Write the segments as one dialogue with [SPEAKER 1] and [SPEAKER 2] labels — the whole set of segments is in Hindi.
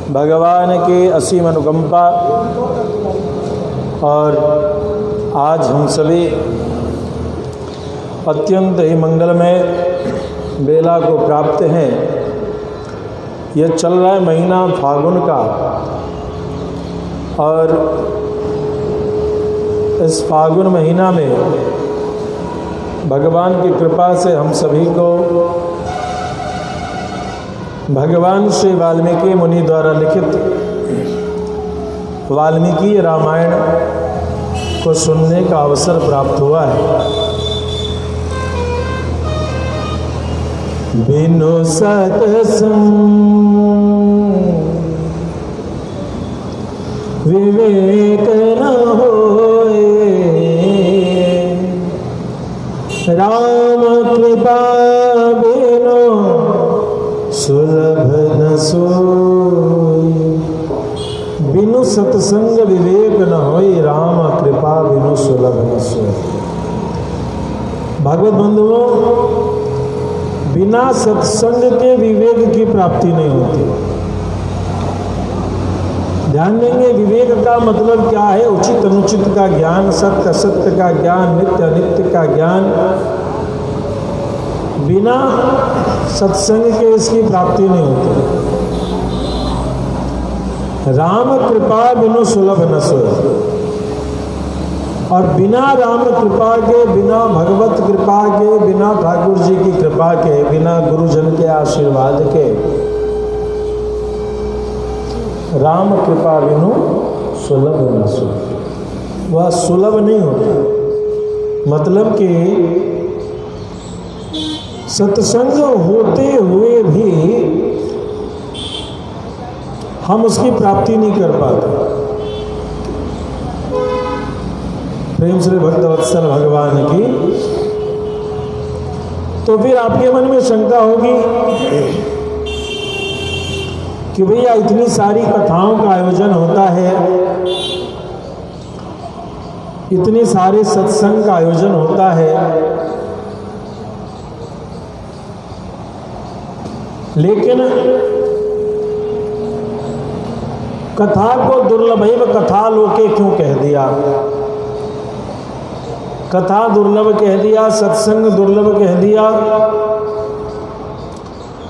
[SPEAKER 1] भगवान की असीम अनुकंपा और आज हम सभी अत्यंत ही मंगलमय बेला को प्राप्त हैं। यह चल रहा है महीना फागुन का और इस फागुन महीना में भगवान की कृपा से हम सभी को भगवान श्री वाल्मीकि मुनि द्वारा लिखित वाल्मीकि रामायण को सुनने का अवसर प्राप्त हुआ है। बिनु सत्संग विवेक न होए, राम कृपा बिनु सुलभ न सोई। बिनु सत्संग विवेक न होई, राम कृपा बिनु सुलभ न सोई। भागवत बंधुओं, बिना सत्संग के विवेक की प्राप्ति नहीं होती। ध्यान देंगे, विवेक का मतलब क्या है? उचित अनुचित का ज्ञान, सत्य असत्य का ज्ञान, नित्य अनित्य का ज्ञान। बिना सत्संग के इसकी प्राप्ति नहीं होती। राम कृपा बिनु सुलभ न सोई। और बिना राम कृपा के, बिना भगवत कृपा के, बिना ठाकुर जी की कृपा के, बिना गुरुजन के आशीर्वाद के, राम कृपा बिनु सुलभ न सोई। वह सुलभ नहीं होता। मतलब कि सत्संग होते हुए भी हम उसकी प्राप्ति नहीं कर पाते। प्रेम श्री भक्तवत्सल भगवान की। तो फिर आपके मन में शंका होगी कि भैया इतनी सारी कथाओं का आयोजन होता है, इतने सारे सत्संग का आयोजन होता है, लेकिन कथा को दुर्लभैव कथा लोके क्यों कह दिया? कथा दुर्लभ कह दिया, सत्संग दुर्लभ कह दिया।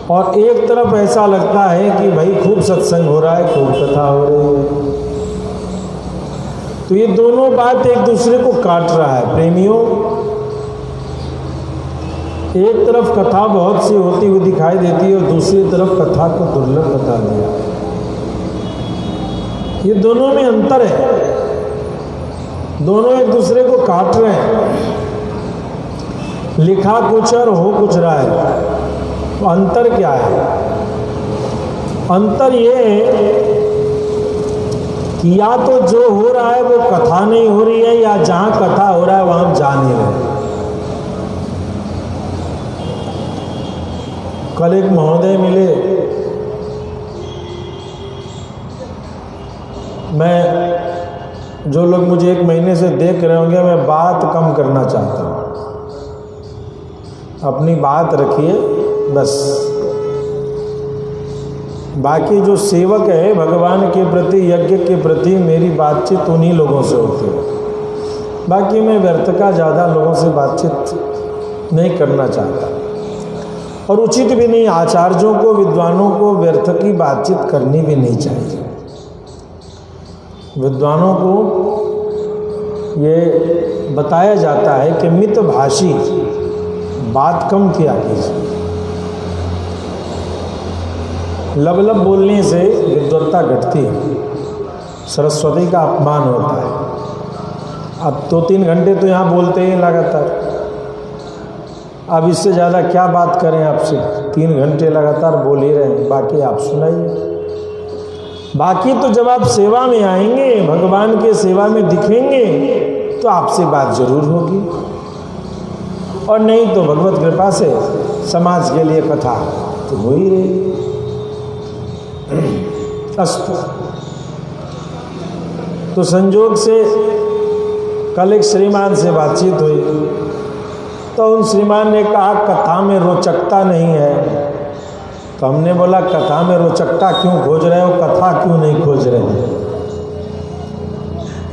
[SPEAKER 1] और एक तरफ ऐसा लगता है कि भाई खूब सत्संग हो रहा है, खूब कथा हो रही है। तो ये दोनों बात एक दूसरे को काट रहा है। प्रेमियों, एक तरफ कथा बहुत सी होती हुई दिखाई देती है और दूसरी तरफ कथा को दुर्लभ बता दिया। ये दोनों में अंतर है। दोनों एक दूसरे को काट रहे हैं। लिखा कुछ और हो कुछ रहा है। तो अंतर क्या है? अंतर ये है कि या तो जो हो रहा है वो कथा नहीं हो रही है, या जहां कथा हो रहा है वहां हम जा नहीं रहे। कल एक महोदय मिले, मैं जो लोग मुझे एक महीने से देख रहे होंगे, मैं बात कम करना चाहता हूँ। अपनी बात रखिए बस। बाकी जो सेवक है भगवान के प्रति, यज्ञ के प्रति, मेरी बातचीत उन्हीं लोगों से होती है। बाकी मैं व्यर्थ का ज़्यादा लोगों से बातचीत नहीं करना चाहता, और उचित भी नहीं। आचार्यों को, विद्वानों को व्यर्थ की बातचीत करनी भी नहीं चाहिए। विद्वानों को ये बताया जाता है कि मितभाषी, बात कम किया कीजिए। लब लब बोलने से विद्वत्ता घटती है, सरस्वती का अपमान होता है। अब 2-3 घंटे तो यहाँ बोलते ही लगातार। अब इससे ज़्यादा क्या बात करें आपसे? 3 घंटे लगातार बोल ही रहे हैं, बाकी आप सुनाइए। बाकी तो जब आप सेवा में आएंगे, भगवान के सेवा में दिखेंगे, तो आपसे बात जरूर होगी। और नहीं तो भगवत कृपा से समाज के लिए कथा तो हो ही रही। अस्तु। तो संजोग से कल एक श्रीमान से बातचीत हुई, तो उन श्रीमान ने कहा कथा में रोचकता नहीं है, तो हमने बोला कथा में रोचकता क्यों खोज रहे हो, कथा क्यों नहीं खोज रहे हो?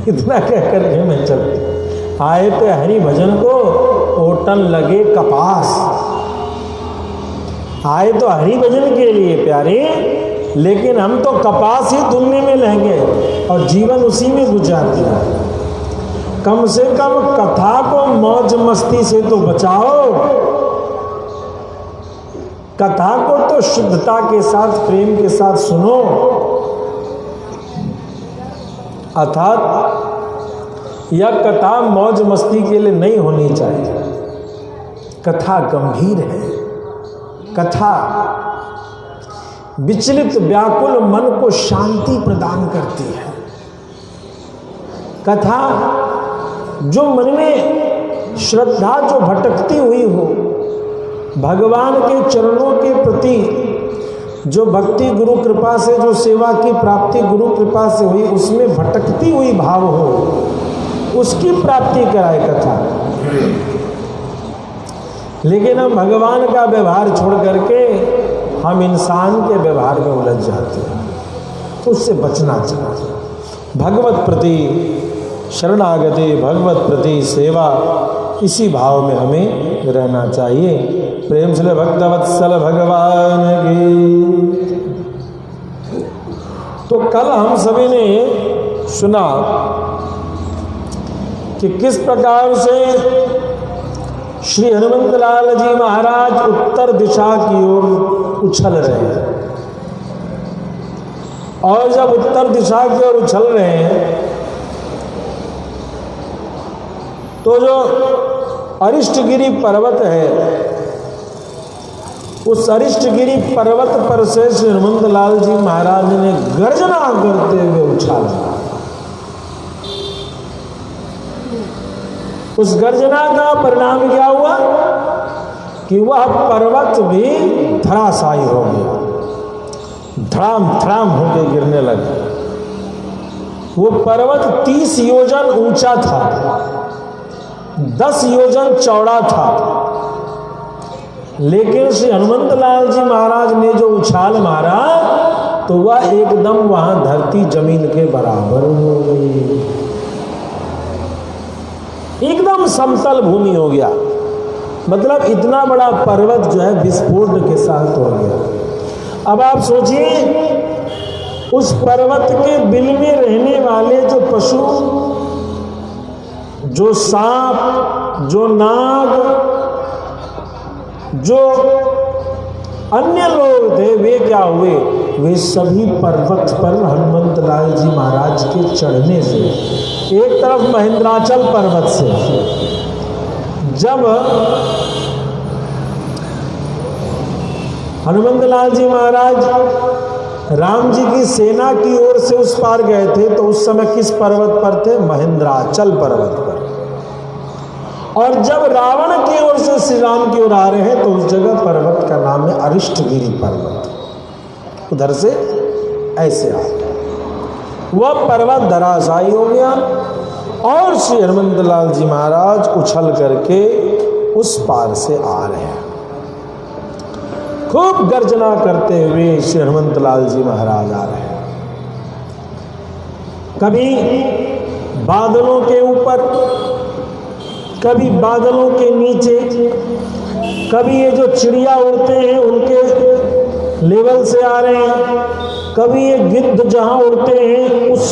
[SPEAKER 1] इतना कह करके मैं चलती। आए थे हरि भजन को, ओटन लगे कपास। आए तो हरि भजन के लिए प्यारे, लेकिन हम तो कपास ही धुलने में लगे और जीवन उसी में गुजार दिया। कम से कम कथा को मौज मस्ती से तो बचाओ, कथा को तो शुद्धता के साथ, प्रेम के साथ सुनो। अर्थात यह कथा मौज मस्ती के लिए नहीं होनी चाहिए। कथा गंभीर है। कथा विचलित व्याकुल मन को शांति प्रदान करती है। कथा जो मन में श्रद्धा जो भटकती हुई हो, भगवान के चरणों के प्रति जो भक्ति गुरु कृपा से, जो सेवा की प्राप्ति गुरु कृपा से हुई, उसमें भटकती हुई भाव हो, उसकी प्राप्ति कराए कथा। लेकिन हम भगवान का व्यवहार छोड़ करके हम इंसान के व्यवहार में उलझ जाते हैं, तो उससे बचना चाहिए। भगवत प्रति शरणागति, भगवत प्रति सेवा, इसी भाव में हमें रहना चाहिए। प्रेम से भक्तवत्सल भगवान की। तो कल हम सभी ने सुना कि किस प्रकार से श्री हनुमंतलाल जी महाराज उत्तर दिशा की ओर उछल रहे हैं, और जब उत्तर दिशा की ओर उछल रहे हैं तो जो अरिष्टगिरी पर्वत है, उस अरिष्टगिरी पर्वत पर से श्री हनुमंतलाल जी महाराज ने गर्जना करते हुए उछाला। उस गर्जना का परिणाम क्या हुआ कि वह पर्वत भी धराशायी हो गया, धड़ाम धड़ाम होकर गिरने लगा। वो पर्वत 30 योजन ऊंचा था, 10 योजन चौड़ा था, लेकिन श्री हनुमंतलाल जी महाराज ने जो उछाल मारा तो वह एकदम वहां धरती जमीन के बराबर हो गई, एकदम समतल भूमि हो गया। मतलब इतना बड़ा पर्वत जो है विस्फोट के साथ हो गया। अब आप सोचिए, उस पर्वत के बिल में रहने वाले जो पशु, जो सांप, जो नाग, जो अन्य लोग थे, वे क्या हुए? वे सभी पर्वत पर हनुमंतलाल जी महाराज के चढ़ने से, एक तरफ महेंद्राचल पर्वत से जब हनुमंतलाल जी महाराज राम जी की सेना की ओर से उस पार गए थे, तो उस समय किस पर्वत पर थे? महेंद्राचल पर्वत पर। और जब रावण की ओर से श्री राम की ओर आ रहे हैं तो उस जगह पर्वत का नाम है अरिष्टगिरी पर्वत। उधर से ऐसे आ गया, वह पर्वत धराशायी हो गया और श्री हनुमंतलाल जी महाराज उछल करके उस पार से आ रहे हैं। खूब गर्जना करते हुए श्री हनुमंतलाल जी महाराज आ रहे हैं। कभी बादलों के ऊपर, कभी बादलों के नीचे, कभी ये जो चिड़िया उड़ते हैं उनके लेवल से आ रहे हैं, कभी ये गिद्ध जहां उड़ते हैं उस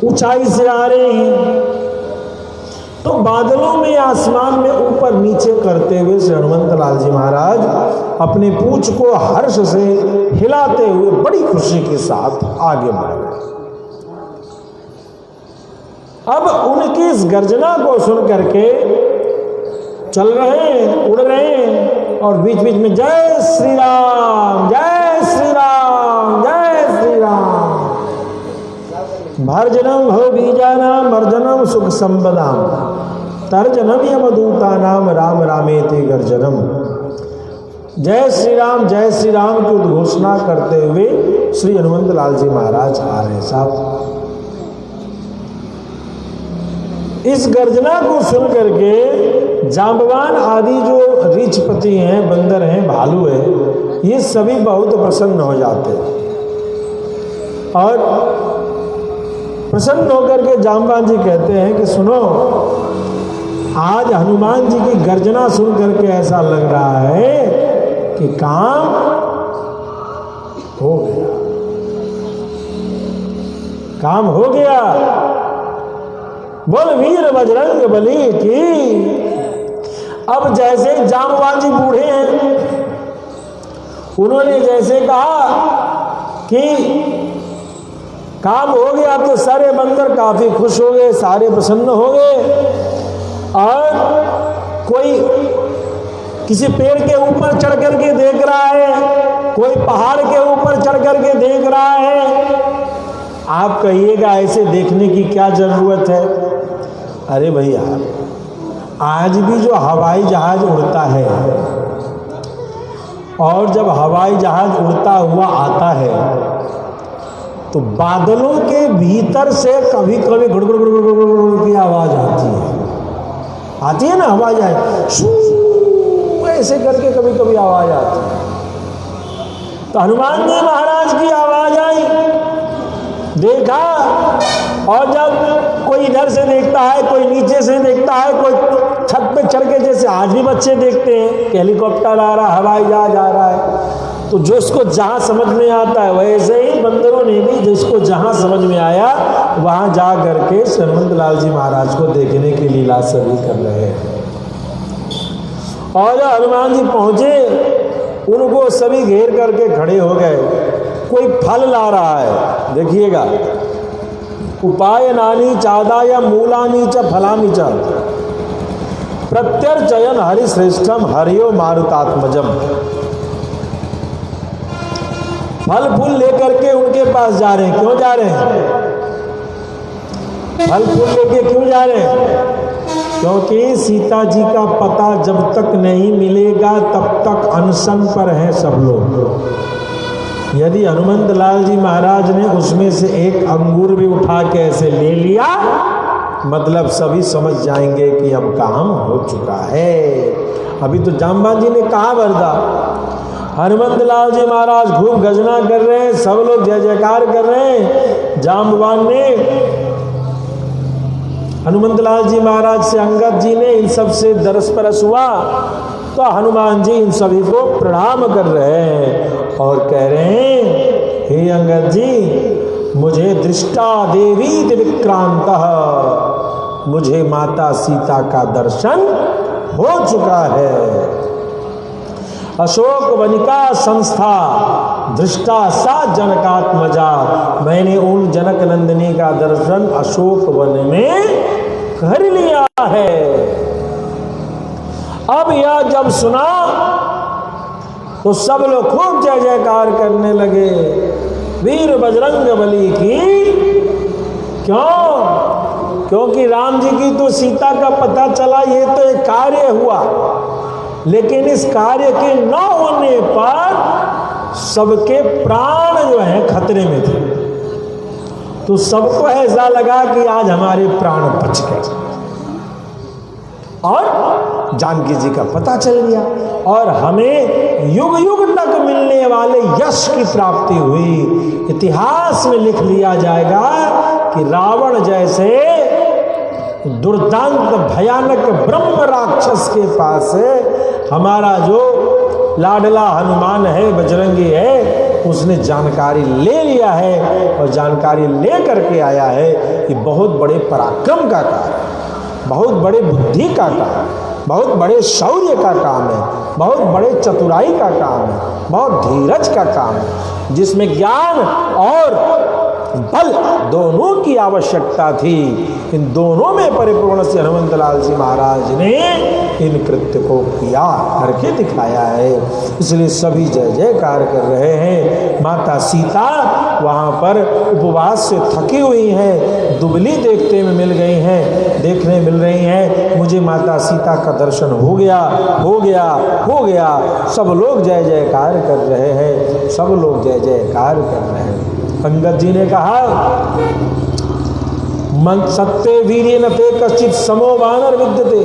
[SPEAKER 1] ऊंचाई से आ रहे हैं। तो बादलों में, आसमान में ऊपर नीचे करते हुए श्री हनुमंतलाल जी महाराज अपनी पूंछ को हर्ष से हिलाते हुए बड़ी खुशी के साथ आगे बढ़ गए। अब उनकी इस गर्जना को सुन करके चल रहे हैं, उड़ रहे हैं, और बीच बीच में जय श्री राम, जय श्री राम, जय श्री राम, भर्जनम भव बीजानाम अर्जनम सुख संपदाम तर्जनम यमदूतानाम राम रामेति गर्जनम। जय श्री राम की उद्घोषणा करते हुए श्री हनुमंतलाल जी महाराज आ रहे हैं। साहब, इस गर्जना को सुन करके जांबवान आदि जो रीछपति हैं, बंदर हैं, भालू है, ये सभी बहुत प्रसन्न हो जाते हैं। और प्रसन्न होकर के जामवान जी कहते हैं कि सुनो, आज हनुमान जी की गर्जना सुन करके ऐसा लग रहा है कि काम हो गया, काम हो गया। बोल वीर बजरंग बली की। अब जैसे जामवान जी बूढ़े हैं, उन्होंने जैसे कहा कि काम हो गया, तो सारे बंदर काफी खुश हो गए, सारे प्रसन्न हो गए। और कोई किसी पेड़ के ऊपर चढ़ करके देख रहा है, कोई पहाड़ के ऊपर चढ़ करके देख रहा है। आप कहिएगा ऐसे देखने की क्या जरूरत है? अरे भैया, आज भी जो हवाई जहाज उड़ता है, और जब हवाई जहाज उड़ता हुआ आता है तो बादलों के भीतर से कभी कभी गुड़गुड़ गुड़गुड़ की आवाज आती है ना, हवाई जहाज ऐसे करके कभी कभी आवाज आती है। तो हनुमान जी महाराज की आवाज आई, देखा। और जब कोई इधर से देखता है, कोई नीचे से देखता है, कोई छत पे चढ़ के, जैसे आज भी बच्चे देखते हैं कि हेलीकॉप्टर आ रहा है, हवाई जहाज आ रहा है, तो जो उसको जहाँ समझ में आता है, वैसे ही बंदरों ने भी जिसको जहाँ समझ में आया वहाँ जा करके हनुमंत लाल जी महाराज को देखने की लीला सभी कर रहे हैं। और जब हनुमान जी पहुँचे, उनको सभी घेर करके खड़े हो गए। कोई फल ला रहा है, देखिएगा, उपाय नानी चादा या मूलानी च फलानी च प्रत्यर्चयन हरिश्रेष्ठम हरियो मारुतात्मजम। फल फूल लेकर के उनके पास जा रहे हैं। क्यों जा रहे हैं? फल फूल लेके क्यों जा रहे हैं? क्योंकि सीता जी का पता जब तक नहीं मिलेगा तब तक अनशन पर हैं सब लोग। यदि हनुमंत लाल जी महाराज ने उसमें से एक अंगूर भी उठा के ऐसे ले लिया, मतलब सभी समझ जाएंगे कि अब काम हो चुका है। अभी तो जामवान जी ने कहा वरदा, हनुमंत लाल जी महाराज खूब गर्जना कर रहे हैं, सब लोग जय जयकार कर रहे हैं। जामवान ने हनुमंत लाल जी महाराज से अंगद जी ने इन सब से दरस परस हुआ, तो हनुमान जी इन सभी को प्रणाम कर रहे हैं और कह रहे हैं, हे अंगद जी, मुझे दृष्टा देवी विक्रांत, मुझे माता सीता का दर्शन हो चुका है। अशोक वनिका संस्था दृष्टा सा जनकात्मजा, मैंने उन जनक नंदिनी का दर्शन अशोक वन में कर लिया है। अब यह जब सुना तो सब लोग खूब जय जयकार करने लगे, वीर बजरंग बली की। क्यों? क्योंकि राम जी की तो सीता का पता चला, ये तो एक कार्य हुआ, लेकिन इस कार्य के न होने पर सबके प्राण जो है खतरे में थे। तो सबको ऐसा लगा कि आज हमारे प्राण बच गए, और जानकी जी का पता चल गया, और हमें युग युग तक मिलने वाले यश की प्राप्ति हुई। इतिहास में लिख लिया जाएगा कि रावण जैसे दुर्दांत भयानक ब्रह्म राक्षस के पास हमारा जो लाडला हनुमान है, बजरंगी है, उसने जानकारी ले लिया है, और जानकारी ले करके आया है कि बहुत बड़े पराक्रम का कार्य, बहुत बड़े बुद्धि का काम, बहुत बड़े शौर्य का काम है, बहुत बड़े चतुराई का काम है, बहुत धीरज का काम है, जिसमें ज्ञान और बल दोनों की आवश्यकता थी। इन दोनों में परिपूर्ण से हनुमंत लाल जी महाराज ने इन कृत्य को किया, करके दिखाया है। इसलिए सभी जय जयकार कर रहे हैं। माता सीता वहाँ पर उपवास से थकी हुई हैं, दुबली देखने में मिल रही हैं। मुझे माता सीता का दर्शन हो गया, हो गया, हो गया। सब लोग जय जयकार कर रहे हैं, सब लोग जय जयकार कर रहे हैं। अंगद जी ने कहा, मन सत्ते वीर्य न ते कश्चित समो वानर विद्यते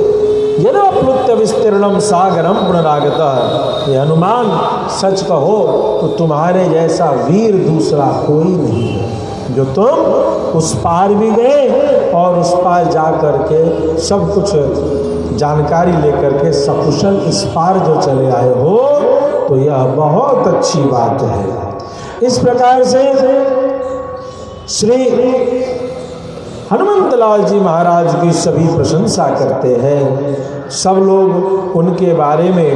[SPEAKER 1] यदा प्लुत्य विस्तीर्णम सागरम पुनरागता। ये हनुमान सच कहो तो तुम्हारे जैसा वीर दूसरा कोई नहीं है, जो तुम उस पार भी गए और उस पार जा करके सब कुछ जानकारी लेकर के सकुशल इस पार जो चले आए हो, तो यह बहुत अच्छी बात है। इस प्रकार से श्री हनुमंतलाल जी महाराज की सभी प्रशंसा करते हैं। सब लोग उनके बारे में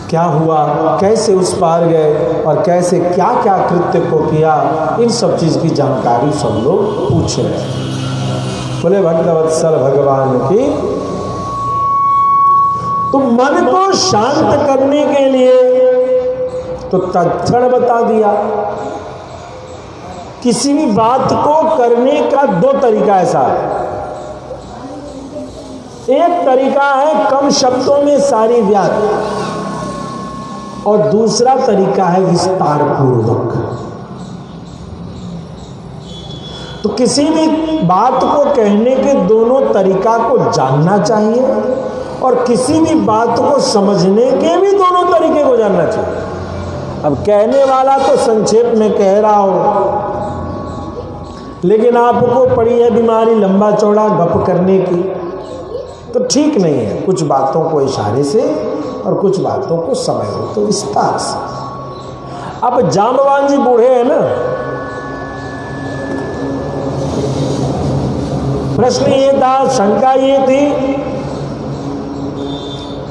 [SPEAKER 1] क्या हुआ, कैसे उस पार गए और कैसे क्या क्या कृत्य को किया, इन सब चीज़ की जानकारी सब लोग पूछ रहे हैं। बोले भक्तवत्सल भगवान की। तो मन को शांत करने के लिए तो तत्क्षण बता दिया। किसी भी बात को करने का दो तरीका ऐसा है। एक तरीका है कम शब्दों में सारी व्याख्या, और दूसरा तरीका है विस्तार पूर्वक। तो किसी भी बात को कहने के दोनों तरीका को जानना चाहिए, और किसी भी बात को समझने के भी दोनों तरीके को जानना चाहिए। अब कहने वाला तो संक्षेप में कह रहा हो, लेकिन आपको पड़ी है बीमारी लंबा चौड़ा गप करने की, तो ठीक नहीं है। कुछ बातों को इशारे से और कुछ बातों को समय हो तो विस्तार से। अब जांबवान जी बूढ़े हैं ना, प्रश्न ये था, शंका ये थी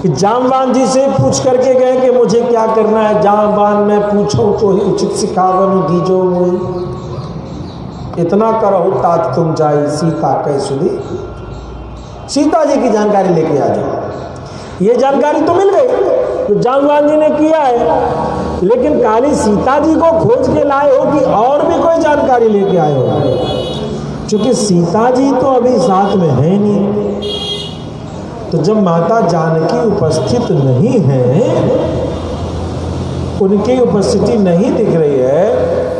[SPEAKER 1] कि जांबवान जी से पूछ करके गए कि मुझे क्या करना है। जांबवान मैं पूछो तो ही उचित सिखावन दीजो मोई, इतना करो तात तुम जाई सीता कह सुधी। सीता जी की जानकारी लेके आ जाओ। ये जानकारी तो मिल गई तो जांबवान जी ने किया है, लेकिन काली सीता जी को खोज के लाए हो कि और भी कोई जानकारी लेके आए हो? क्योंकि सीता जी तो अभी साथ में है नहीं। तो जब माता जानकी उपस्थित नहीं है, उनकी उपस्थिति नहीं दिख रही है,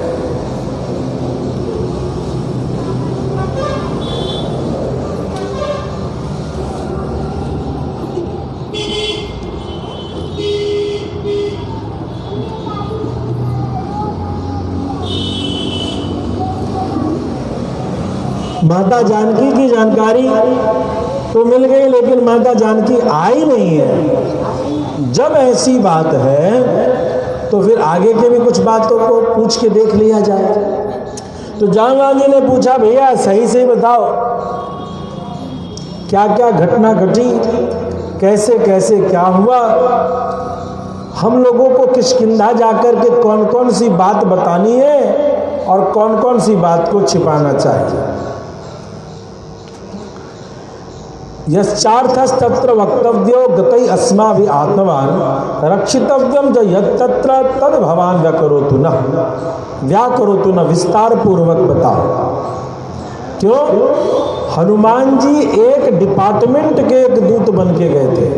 [SPEAKER 1] माता जानकी की जानकारी तो मिल गई, लेकिन माता जानकी आई नहीं है। जब ऐसी बात है तो फिर आगे के भी कुछ बातों को पूछ के देख लिया जाए। तो जांबवान जी ने पूछा, भैया सही से बताओ क्या क्या घटना घटी, कैसे कैसे क्या हुआ, हम लोगों को किष्किंधा जाकर के कौन कौन सी बात बतानी है और कौन कौन सी बात को छिपाना चाहिए। यश्चार्थस्तत्र वक्तव्यो गतै अस्माभि आत्मवान रक्षितव्यम च यत्तत्र तद भवान व्याकरोतु न विस्तार पूर्वक बताओ। क्यों? हनुमान जी एक डिपार्टमेंट के एक दूत बन के गए थे,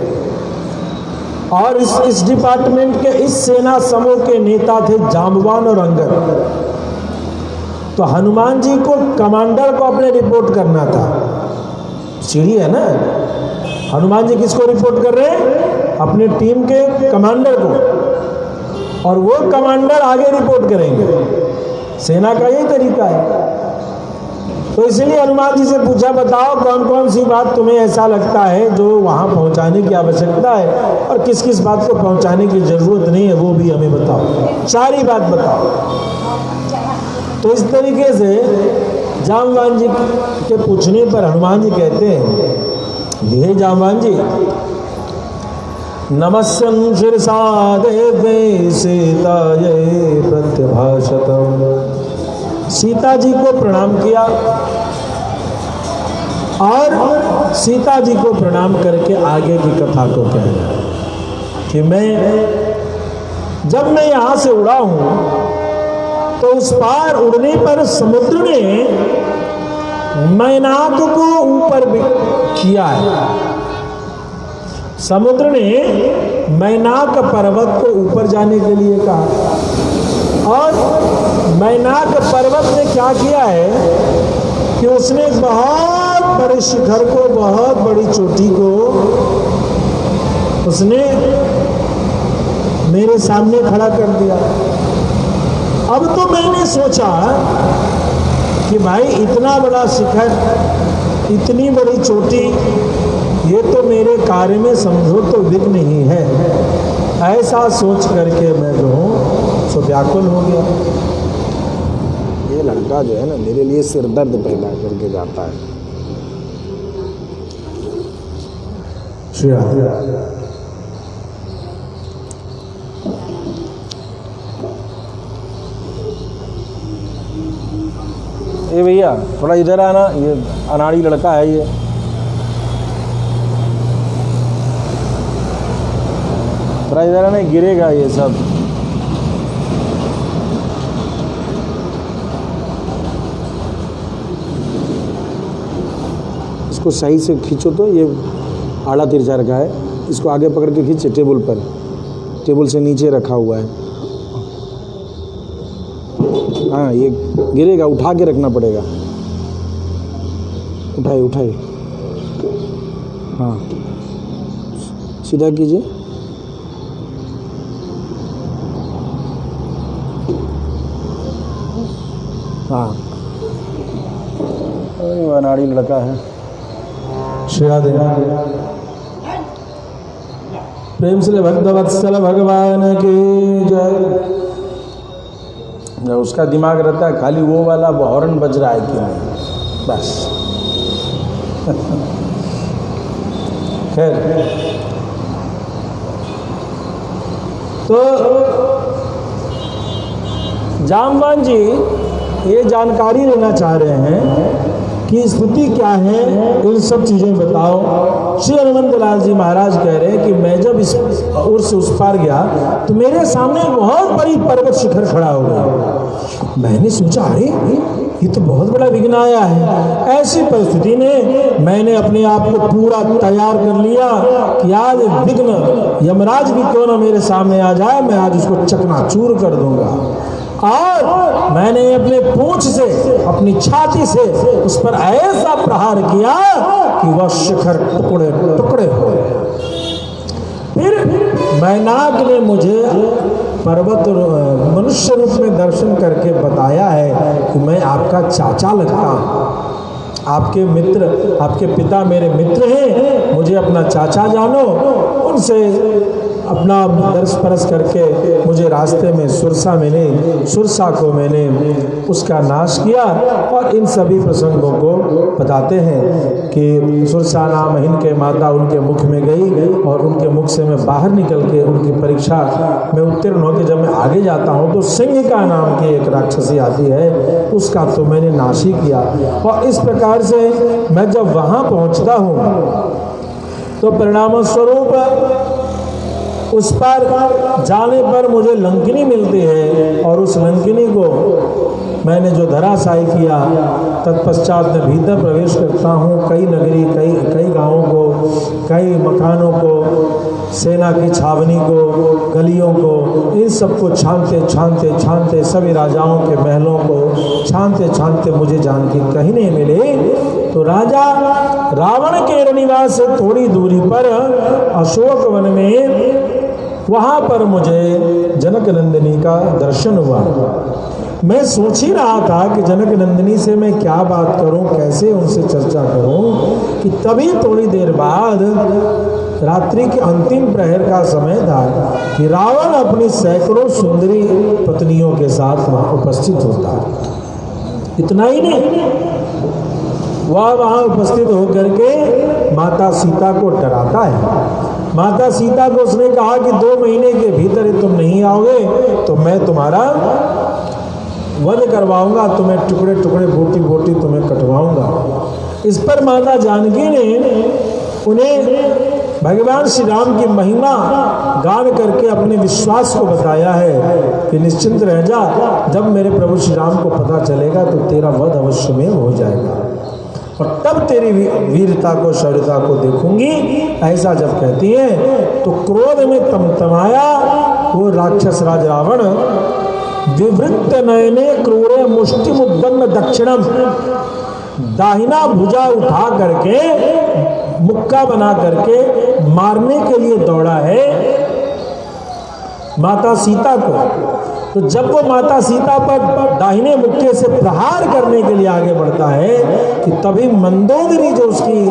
[SPEAKER 1] और इस डिपार्टमेंट के इस सेना समूह के नेता थे जांबवान और अंगद। तो हनुमान जी को कमांडर को अपने रिपोर्ट करना था। सीढ़ी है ना, हनुमान जी किसको रिपोर्ट कर रहे हैं? अपने टीम के कमांडर को, और वो कमांडर आगे रिपोर्ट करेंगे। सेना का यही तरीका है। तो इसलिए हनुमान जी से पूछा, बताओ कौन कौन सी बात तुम्हें ऐसा लगता है जो वहां पहुंचाने की आवश्यकता है, और किस किस बात को पहुंचाने की जरूरत नहीं है, वो भी हमें बताओ, सारी बात बताओ। तो इस तरीके से जांबवान जी के पूछने पर हनुमान जी कहते हैं, हे जांबवान जी, नमस्यं शिरसा देवे सीतायै प्रत्यभाषतम्। सीता जी को प्रणाम किया, और सीता जी को प्रणाम करके आगे की कथा को कह रहा कि जब मैं यहां से उड़ा हूं तो उस पार उड़ने पर समुद्र ने मैनाक को ऊपर किया है। समुद्र ने मैनाक पर्वत को ऊपर जाने के लिए कहा, और मैनाक पर्वत ने क्या किया है कि उसने बहुत बड़े शिखर को, बहुत बड़ी चोटी को उसने मेरे सामने खड़ा कर दिया। अब तो मैंने सोचा कि भाई इतना बड़ा शिखर, इतनी बड़ी चोटी, ये तो मेरे कार्य में समझो तो विघ्न ही है। ऐसा सोच करके मैं जो हूँ सो व्याकुल हो गया। ये लड़का जो है ना मेरे लिए सिर दर्द पैदा करके जाता है। श्री ये भैया थोड़ा इधर आना, ये अनाड़ी लड़का है ये। थोड़ा इधर आना, गिरेगा ये सब। इसको सही से खींचो तो ये आड़ा तिरछा रखा है, इसको आगे पकड़ के खींचे टेबल पर, टेबल से नीचे रखा हुआ है। हाँ ये गिरेगा, उठा के रखना पड़ेगा। उठाइए उठाइए, हाँ सीधा कीजिए। हाँ अनाड़ी लड़का है। श्रेया देना प्रेम से भक्तवत्सल भगवान की जय। उसका दिमाग रहता है खाली वो वाला हॉर्न बज रहा है कि नहीं, बस। खैर, तो जामवान जी ये जानकारी लेना चाह रहे हैं कि स्थिति क्या है, इन सब चीज़ें बताओ। श्री हनुमंत लाल जी महाराज कह रहे हैं कि मैं जब इस ओर से उस पार गया तो मेरे सामने बहुत बड़ी पर्वत शिखर खड़ा हो गया। मैंने सोचा अरे ये तो बहुत बड़ा विघ्न आया है। ऐसी परिस्थिति में मैंने अपने आप को पूरा तैयार कर लिया कि आज विघ्न यमराज भी क्यों ना मेरे सामने आ जाए, मैं आज उसको चकनाचूर कर दूंगा। और मैंने अपने पूंछ से, अपनी छाती से उस पर ऐसा प्रहार किया कि वह शिखर टुकड़े टुकड़े हो गए। फिर मैनाक ने मुझे पर्वत मनुष्य रूप में दर्शन करके बताया है कि मैं आपका चाचा लगता हूँ, आपके मित्र, आपके पिता मेरे मित्र हैं, मुझे अपना चाचा जानो। उनसे अपना दर्श परस करके मुझे रास्ते में सुरसा मिली, सुरसा को मैंने उसका नाश किया। और इन सभी प्रसंगों को बताते हैं कि सुरसा नाम इनके माता उनके मुख में गई और उनके मुख से मैं बाहर निकल के उनकी परीक्षा में उत्तीर्ण होकर जब मैं आगे जाता हूँ तो सिंहिका नाम की एक राक्षसी आती है, उसका तो मैंने नाश ही किया। और इस प्रकार से मैं जब वहाँ पहुँचता हूँ तो परिणाम स्वरूप उस पर जाने पर मुझे लंकिनी मिलती है और उस लंकिनी को मैंने जो धराशायी किया, तत्पश्चात मैं भीतर प्रवेश करता हूँ। कई नगरी, कई गांवों को, कई मकानों को, सेना की छावनी को, गलियों को, इन सबको छानते छानते छानते, सभी राजाओं के महलों को छानते छानते मुझे जानकी कहीं नहीं मिले। तो राजा रावण के निवास से थोड़ी दूरी पर अशोक वन में, वहाँ पर मुझे जनक नंदिनी का दर्शन हुआ। मैं सोच ही रहा था कि जनक नंदिनी से मैं क्या बात करूं, कैसे उनसे चर्चा करूं, कि तभी थोड़ी देर बाद रात्रि के अंतिम प्रहर का समय था कि रावण अपनी सैकड़ों सुंदरी पत्नियों के साथ वहाँ उपस्थित होता है। इतना ही नहीं, वह वहाँ उपस्थित होकर के माता सीता को डराता है। माता सीता को उसने कहा कि 2 महीने के भीतर तुम नहीं आओगे तो मैं तुम्हारा वध करवाऊंगा, तुम्हें टुकड़े टुकड़े, बोटी बोटी तुम्हें कटवाऊंगा। इस पर माता जानकी ने उन्हें भगवान श्री राम की महिमा गान करके अपने विश्वास को बताया है कि निश्चिंत रह जा, जब मेरे प्रभु श्री राम को पता चलेगा तो तेरा वध अवश्य में हो जाएगा और तब तेरी वीरता को, शौर्यता को देखूंगी। ऐसा जब कहती है तो क्रोध में तमतमाया वो राक्षस राज रावण, विवृत्त नयने क्रूरे मुष्टि मुद्दन्न दक्षिणम, दाहिना भुजा उठा करके मुक्का बना करके मारने के लिए दौड़ा है माता सीता को। तो जब वो माता सीता पर दाहिने मुक्के से प्रहार करने के लिए आगे बढ़ता है कि तभी मंदोदरी जो उसकी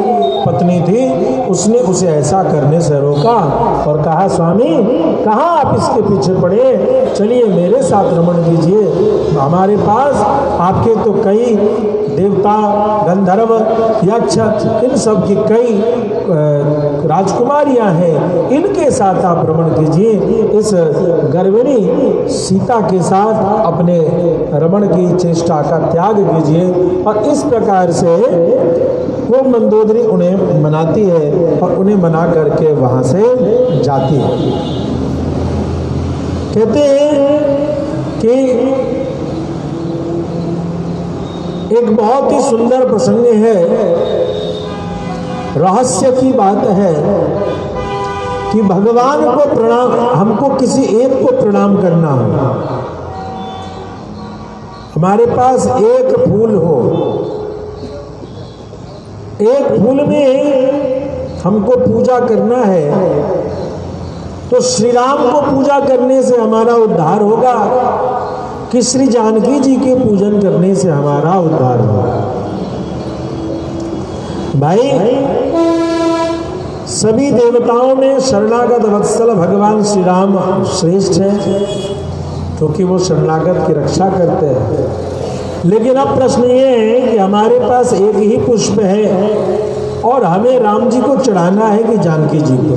[SPEAKER 1] पत्नी थी उसने उसे ऐसा करने से रोका और कहा, स्वामी कहाँ आप इसके पीछे पड़े, चलिए मेरे साथ रमण कीजिए। हमारे पास आपके तो कई देवता, गंधर्व, यक्ष, इन सब की कई राजकुमारियां हैं, इनके साथ आप रमण कीजिए। इस गर्भिणी सीता के साथ अपने रमण की चेष्टा का त्याग कीजिए। और इस प्रकार से वो मंदोदरी उन्हें मनाती है और उन्हें मना करके वहां से जाती है। कहते हैं कि एक बहुत ही सुंदर प्रसंग है, रहस्य की बात है कि भगवान को प्रणाम, हमको किसी एक को प्रणाम करना हो। हमारे पास एक फूल हो, एक फूल में हमको पूजा करना है, तो श्री राम को पूजा करने से हमारा उद्धार होगा कि श्री जानकी जी के पूजन करने से हमारा उद्धार होगा। भाई, सभी देवताओं में शरणागत वत्सल भगवान श्री राम श्रेष्ठ है, क्योंकि वो शरणागत की रक्षा करते हैं। लेकिन अब प्रश्न ये है कि हमारे पास एक ही पुष्प है और हमें राम जी को चढ़ाना है कि जानकी जी को।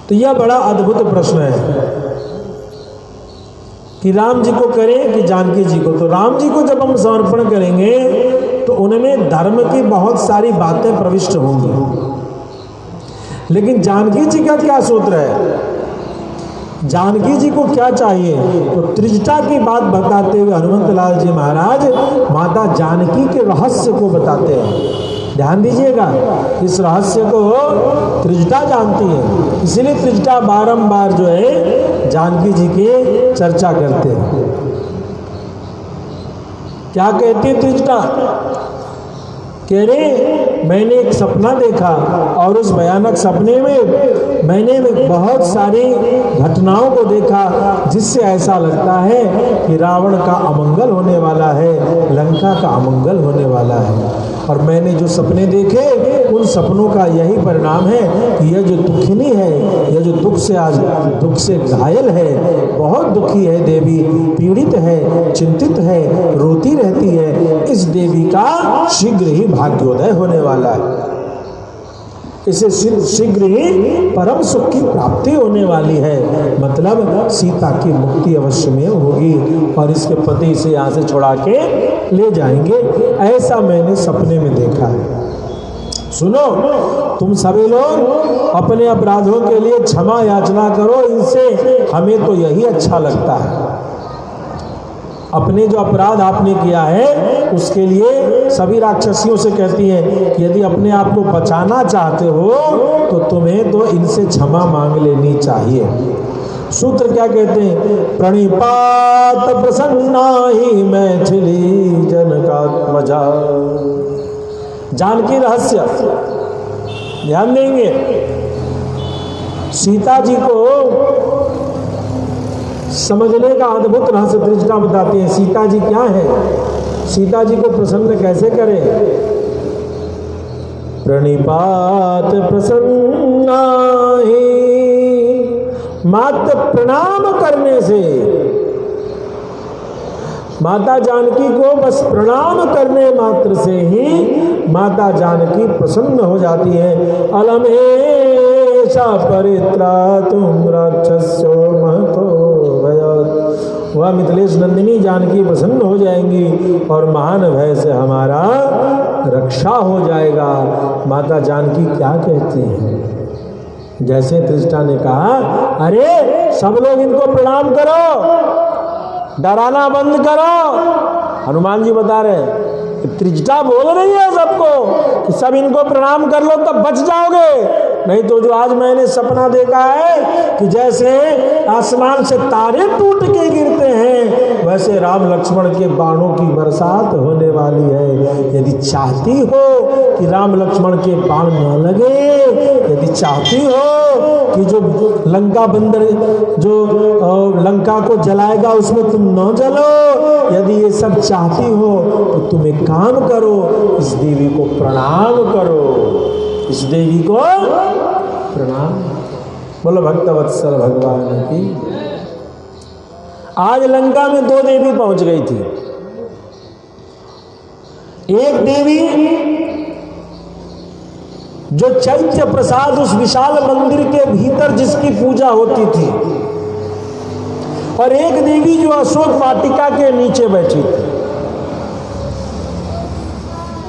[SPEAKER 1] तो यह बड़ा अद्भुत प्रश्न है कि राम जी को करें कि जानकी जी को। तो राम जी को जब हम समर्पण करेंगे तो उनमें धर्म की बहुत सारी बातें प्रविष्ट होंगी, लेकिन जानकी जी का क्या सूत्र है, जानकी जी को क्या चाहिए? तो त्रिजटा की बात बताते हुए हनुमंत लाल जी महाराज माता जानकी के रहस्य को बताते हैं। ध्यान दीजिएगा, इस रहस्य को त्रिजटा जानती है, इसीलिए त्रिजटा बारंबार जो है जानकी जी की चर्चा करते हैं। क्या कहती है त्रिजटा? कह रहे मैंने एक सपना देखा और उस भयानक सपने में मैंने बहुत सारी घटनाओं को देखा जिससे ऐसा लगता है कि रावण का अमंगल होने वाला है, लंका का अमंगल होने वाला है। और मैंने जो सपने देखे उन सपनों का यही परिणाम है कि यह जो दुखिनी है, यह जो दुख से आज दुख से घायल है, बहुत दुखी है देवी, पीड़ित है, चिंतित है, रोती रहती है, इस देवी का शीघ्र ही भाग्योदय होने वाला है, इसे शीघ्र ही परम सुख की प्राप्ति होने वाली है। मतलब सीता की मुक्ति अवश्य में होगी और इसके पति इसे यहाँ से छुड़ा के ले जाएंगे, ऐसा मैंने सपने में देखा है। सुनो, तुम सभी लोग अपने अपराधों के लिए क्षमा याचना करो, इनसे हमें तो यही अच्छा लगता है। अपने जो अपराध आपने किया है उसके लिए सभी राक्षसियों से कहती है कि यदि अपने आप को बचाना चाहते हो तो तुम्हें तो इनसे क्षमा मांग लेनी चाहिए। सूत्र क्या कहते हैं? प्रणिपात प्रसन्ना ही मैथिली जनकात्मजा। जानकी रहस्य ध्यान देंगे। सीता जी को समझने का अद्भुत रहस्य त्रिजटा बताती है। सीता जी क्या है, सीता जी को प्रसन्न कैसे करें? प्रणिपात प्रसन्ना ही, मात्र प्रणाम करने से, माता जानकी को बस प्रणाम करने मात्र से ही माता जानकी प्रसन्न हो जाती है। अलमेशा परित्रातुम राक्षसो महतो भयात्। वह मिथिलेश नंदिनी जानकी प्रसन्न हो जाएंगी और महान भय से हमारा रक्षा हो जाएगा। माता जानकी क्या कहती हैं? जैसे त्रिजटा ने कहा, अरे सब लोग इनको प्रणाम करो, डराना बंद करो। हनुमान जी बता रहे, त्रिजटा बोल रही है सबको कि सब इनको प्रणाम कर लो तब बच जाओगे। नहीं तो जो आज मैंने सपना देखा है कि जैसे आसमान से तारे टूट के गिरते हैं, वैसे राम लक्ष्मण के बाणों की बरसात होने वाली है। यदि चाहती हो कि राम लक्ष्मण के बाण न लगे, यदि चाहती हो कि जो लंका बंदर जो लंका को जलाएगा उसमें तुम न जलो, यदि ये सब चाहती हो तो तुम एक काम करो, इस देवी को प्रणाम करो, इस देवी को प्रणाम। बोलो भक्तवत्सल भगवान की। आज लंका में 2 देवी पहुंच गई थी। एक देवी जो चैत्य प्रसाद उस विशाल मंदिर के भीतर जिसकी पूजा होती थी, और एक देवी जो अशोक वाटिका के नीचे बैठी थी।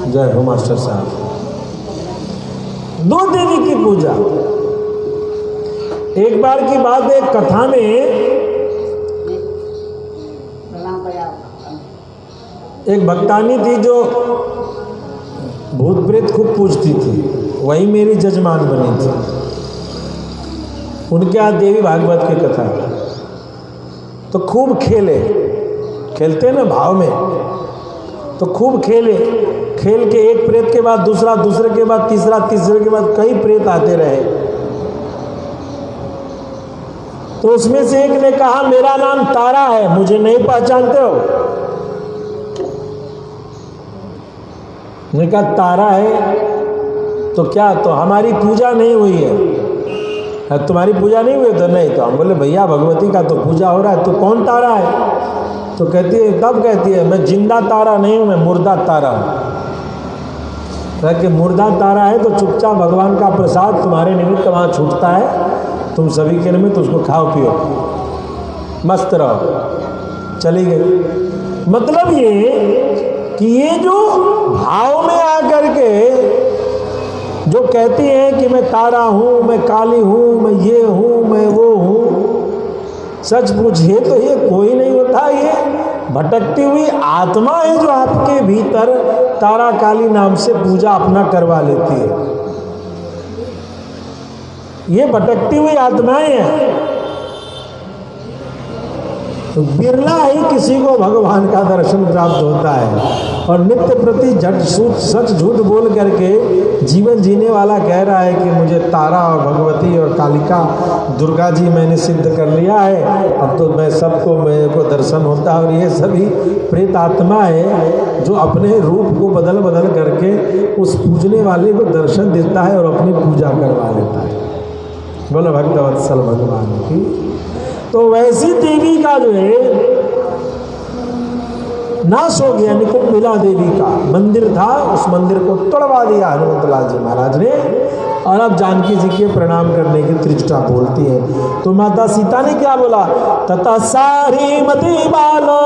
[SPEAKER 1] जय हो मास्टर साहब। 2 देवी की पूजा। एक बार की बात है, कथा में एक भक्तानी थी जो भूत प्रेत खूब पूजती थी, वही मेरी जजमान बनी थी। उनके यहाँ देवी भागवत की कथा तो खूब खेलते ना भाव में, तो खूब खेल के एक प्रेत के बाद दूसरा, दूसरे के बाद तीसरा, तीसरे के बाद कई प्रेत आते रहे। तो उसमें से एक ने कहा मेरा नाम तारा है, मुझे नहीं पहचानते हो? ने कहा तारा है तो क्या, तो हमारी पूजा नहीं हुई है? तुम्हारी पूजा नहीं हुई? तो नहीं। तो हम बोले भैया भगवती का तो पूजा हो रहा है, तो कौन तारा है? तो कहती है, तब कहती है मैं जिंदा तारा नहीं हूं, मैं मुर्दा तारा हूं। कि मुर्दा तारा है तो चुपचाप भगवान का प्रसाद तुम्हारे निमित्त वहां छूटता है, तुम सभी के निमित्त उसको खाओ पियो, मस्त रहो, चली गई। मतलब ये कि ये जो भाव में आकर के जो कहती हैं कि मैं तारा हूं, मैं काली हूं, मैं ये हूं, मैं वो हूं, सच पूछिए तो ये कोई नहीं होता। ये भटकती हुई आत्मा है जो आपके भीतर तारा काली नाम से पूजा अपना करवा लेती है। ये भटकती हुई आत्माएं हैं। तो बिरला ही किसी को भगवान का दर्शन प्राप्त होता है। और नित्य प्रति झट सच झूठ बोल करके जीवन जीने वाला कह रहा है कि मुझे तारा और भगवती और कालिका दुर्गा जी मैंने सिद्ध कर लिया है, अब तो मैं सबको मेरे को दर्शन होता है। और ये सभी प्रेत आत्मा है जो अपने रूप को बदल बदल करके उस पूजने वाले को दर्शन देता है और अपनी पूजा करवा लेता है। बोलो भक्तवत्सल भगवान की। तो वैसी देवी का जो है नाश हो गया। निकुंभिला देवी का मंदिर था, उस मंदिर को तोड़वा दिया हनुमंतलाल जी महाराज ने। और अब जानकी जी के प्रणाम करने की त्रिष्ठा बोलती है। तो माता सीता ने क्या बोला? तथा सारी मति बालो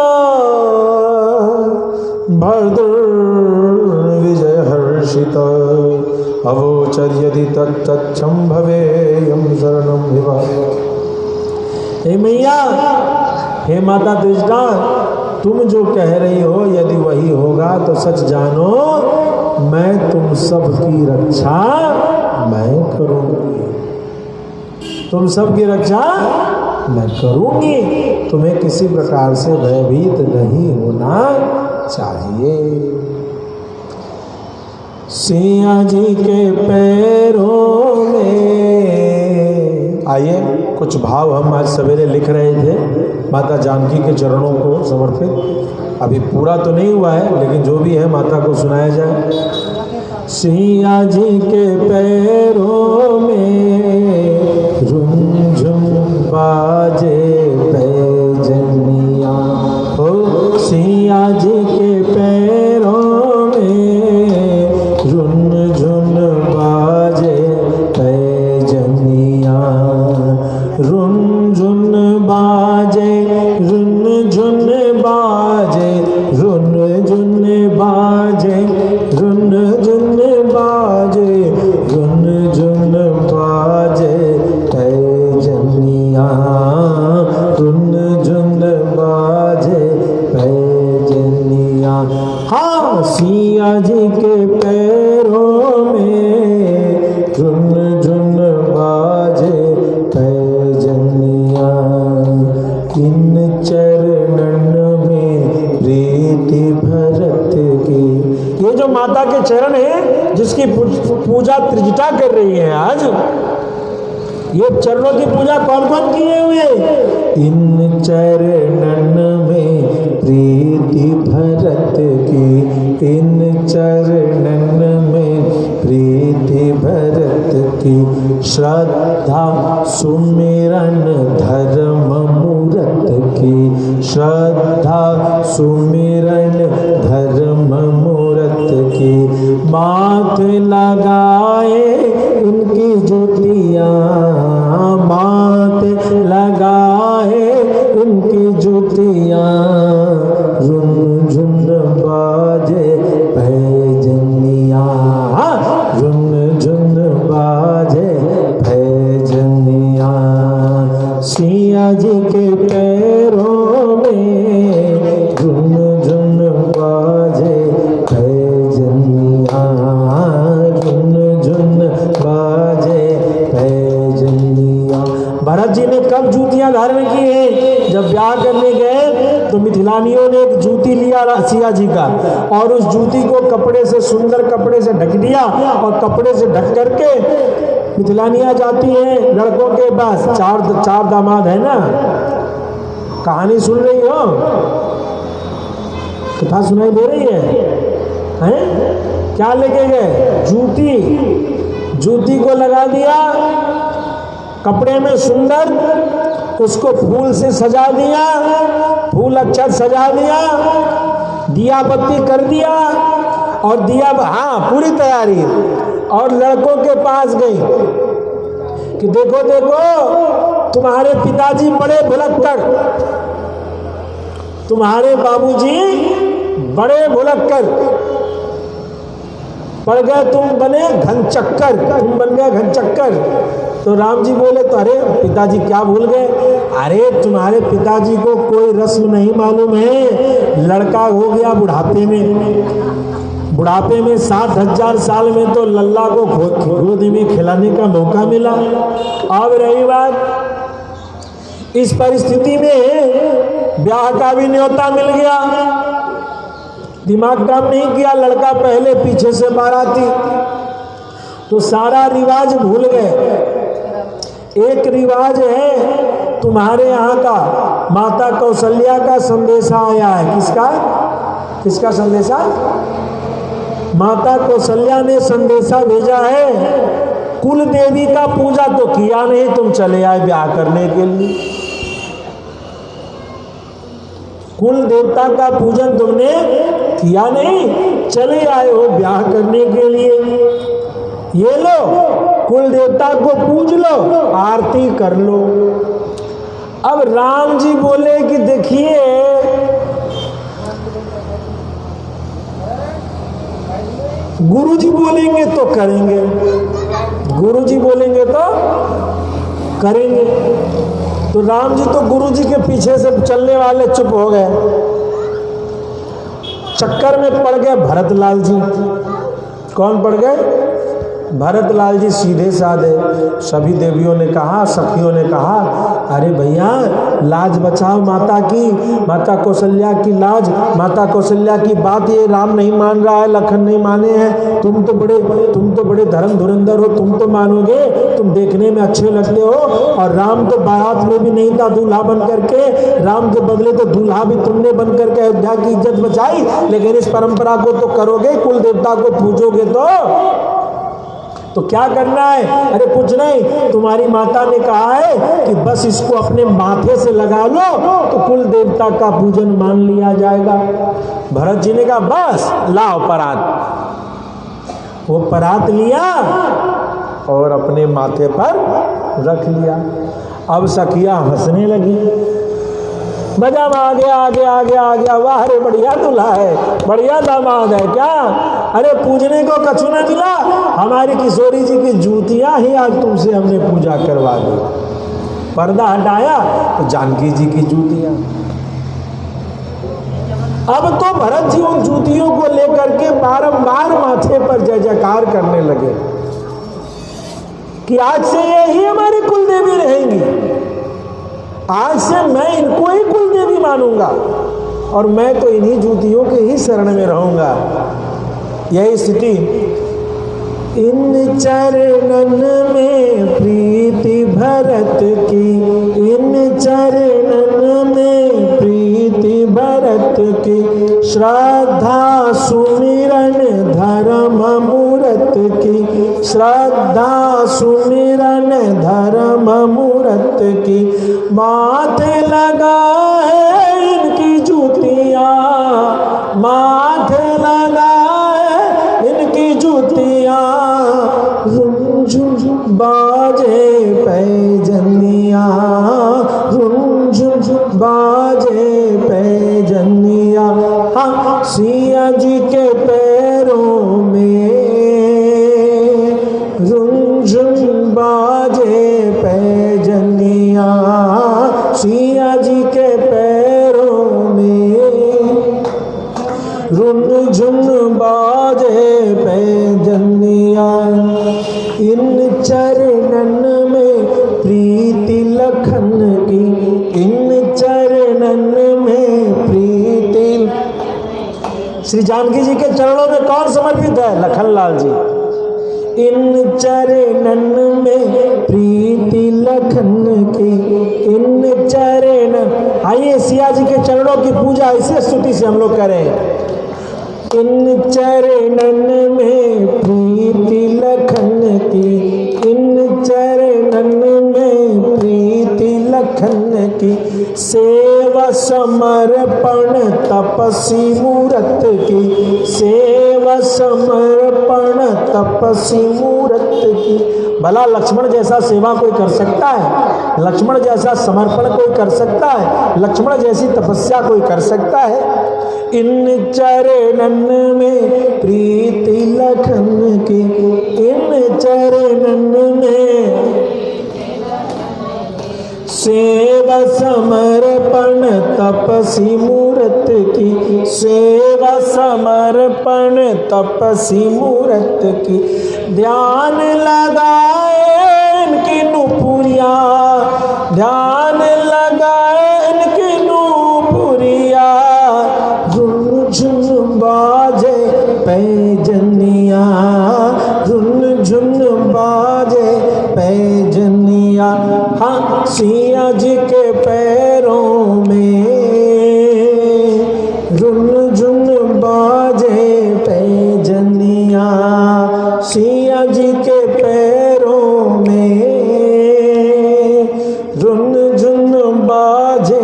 [SPEAKER 1] भद्र विजय हर्षित अवोचर यदि तत्तच्छं भवेयं शरणं विवा। हे मैया, हे माता त्रिष्ठा, तुम जो कह रही हो यदि वही होगा तो सच जानो मैं तुम सब की रक्षा मैं करूंगी। तुम सब की रक्षा मैं करूंगी। तुम्हें किसी प्रकार से भयभीत नहीं होना चाहिए। सिया जी के पैरों में, आइए कुछ भाव हम आज सवेरे लिख रहे थे माता जानकी के चरणों को समर्पित। अभी पूरा तो नहीं हुआ है लेकिन जो भी है माता को सुनाया जाए। सिया जी के पैरों में झुमझुम बाजे पैजनिया हो, सिया जी के पैरों में झुमझुम बाजे पैजनिया, रुनझुन बाजे रुनझुन बाजे रुनझुन बाजे रुनझुन बाजे रुनझुन बाजे पैजनिया, इन चरणन में प्रीति भरत की। ये जो माता के चरण है जिसकी पूजा त्रिजटा कर रही है आज, ये चरणों की पूजा कौन कौन किए हुए? इन चरणन में प्रीति भरत की, इन चरणन में प्रीति भरत की। श्रद्धा सुमिरन धर्म मूरत की, श्रद्धा सुमिरन धर्म मूरत की। माथे लगाए उनकी ज्योतियाँ, माथे लगाए उनकी ज्योतियाँ, रुन झुन बाजे भैजनिया, रुन झुन बाजे भैजनिया। सिया जी के पैरों में रुन झुन बाजे भैजनिया, रुन झुन बाजे भैजनिया। भरत जी ने कब जूतियां धारण की हैं? जब ब्याह करने गए तो मिथिलानियों ने एक जूती लिया सिया जी का, और उस जूती को कपड़े से, सुंदर कपड़े से ढक दिया, और कपड़े से ढक करके मिथिलानियां जाती हैं लड़कों के पास। चार दामाद है ना, कहानी सुन रही हो? कथा सुनाई दे रही है? हैं? क्या लेके गए? जूती। जूती को लगा दिया कपड़े में सुंदर, उसको फूल से सजा दिया, फूल अक्षत सजा दिया, दिया बत्ती कर दिया, और दिया, हाँ पूरी तैयारी। और लड़कों के पास गई कि देखो देखो तुम्हारे पिताजी बड़े भुलक्कड़, तुम्हारे बाबूजी बड़े भुलक्कड़ पड़ गए, तुम बने घनचक्कर, तुम बन गए घनचक्कर। तो राम जी बोले, तो अरे पिताजी क्या भूल गए? अरे तुम्हारे पिताजी को कोई रस्म नहीं मालूम है, लड़का हो गया बुढ़ापे में, बुढ़ापे में 7,000 साल में तो लल्ला को गोद में खिलाने का मौका मिला। अब रही बात, इस परिस्थिति में ब्याह का भी न्योता मिल गया, दिमाग काम नहीं किया, लड़का पहले पीछे से बाराती, तो सारा रिवाज भूल गए। एक रिवाज है तुम्हारे यहाँ का, माता कौशल्या का संदेशा आया है। किसका? किसका संदेशा? माता कौशल्या ने संदेशा भेजा है, कुल देवी का पूजा तो किया नहीं, तुम चले आए ब्याह करने के लिए। कुल देवता का पूजन तुमने किया नहीं, चले आए हो ब्याह करने के लिए। ये लो, कुल देवता को पूज लो, आरती कर लो। अब राम जी बोले कि देखिए, गुरुजी बोलेंगे तो करेंगे, गुरुजी बोलेंगे तो करेंगे। तो राम जी तो गुरुजी के पीछे से चलने वाले चुप हो गए, चक्कर में पड़ गए भरतलाल जी। कौन पड़ गए? भरतलाल जी सीधे साधे। सभी देवियों ने कहा, सखियों ने कहा, अरे भैया लाज बचाओ माता की, माता कौशल्या की लाज, माता कौशल्या की बात ये राम नहीं मान रहा है, लखन नहीं माने हैं, तुम तो बड़े धर्म धुरंधर हो, तुम तो मानोगे, तुम देखने में अच्छे लगते हो। और राम तो बारात में भी नहीं था दूल्हा बन करके, राम के बदले तो दूल्हा भी तुमने बन करके अयोध्या की इज्जत बचाई, लेकिन इस परंपरा को तो करोगे, कुल देवता को पूजोगे तो क्या करना है? अरे कुछ नहीं, तुम्हारी माता ने कहा है कि बस इसको अपने माथे से लगा लो तो कुल देवता का पूजन मान लिया जाएगा। भरत जी ने कहा बस लाओ परात। वो परात लिया और अपने माथे पर रख लिया। अब सखिया हंसने लगी, मजा आ गया, आ गया, वाह रे बढ़िया दूल्हा है, बढ़िया दामाद है। क्या? अरे पूजने को कछु न मिला, हमारी किशोरी जी की जूतियां ही आज तुमसे हमने पूजा करवा दी। पर्दा हटाया तो जानकी जी की जूतियां। अब तो भरत जी उन जूतियों को लेकर के बारंबार माथे पर जय जयकार करने लगे कि आज से यही हमारी कुल देवी रहेंगी। आज से मैं इनको ही कुल देवी मानूंगा और मैं तो इन्हीं जूतियों के ही शरण में रहूंगा। यही स्थिति इन चरणन में प्रीति भरत की, इन चरणन में प्रीति भरत की, श्रद्धा सुमिरन धर्म मूरत की, श्रद्धा सुमिरन धर्म मूरत की, माथे लगा है इनकी जूतियाँ, माथे लगा है इनकी जूतियाँ, रुंझुन बाजे पैजनिया, रुंझुन बाजे पैजनिया, हाँ सिया जी के पैरों में रुंझुन बाजे पैजनिया, सिया जी के पैरों में रुंझुन बाजे पैजनिया, इन चरणन में प्रीति लखन की, इन चरणन में प्रीति। श्री जानकी जी के चरणों में कौन समर्पित है? लखन लाल जी। इन चरणन में प्रीति लखन की, इन चरणन। आइए सिया जी के चरणों की पूजा इसी स्तुति से हम लोग करें। इन चरणन में प्रीति लखन की, इन चरणन में प्रीति लखन की, सेवा समर्पण तपसी मूरत की, सेवा समर्पण तपसी मूरत की। भला लक्ष्मण जैसा सेवा कोई कर सकता है? लक्ष्मण जैसा समर्पण कोई कर सकता है? लक्ष्मण जैसी तपस्या कोई कर सकता है? इन चरणन में प्रीति लखन की, इन चरणन में सेवा समर्पण तपसी मूरत की, सेवा समर्पण तपसी मूरत की। ध्यान लगाए इनकी नुपुरिया, ध्यान लगाए इनकी नुपुरिया, रुनझुन बाजे पैजनिया, रुनझुन बाजे पैजनिया, हाँ सिया जी के पैरों में रुनझुन बाजे पैजनिया, सिया जी के पैरों में रुनझुन बाजे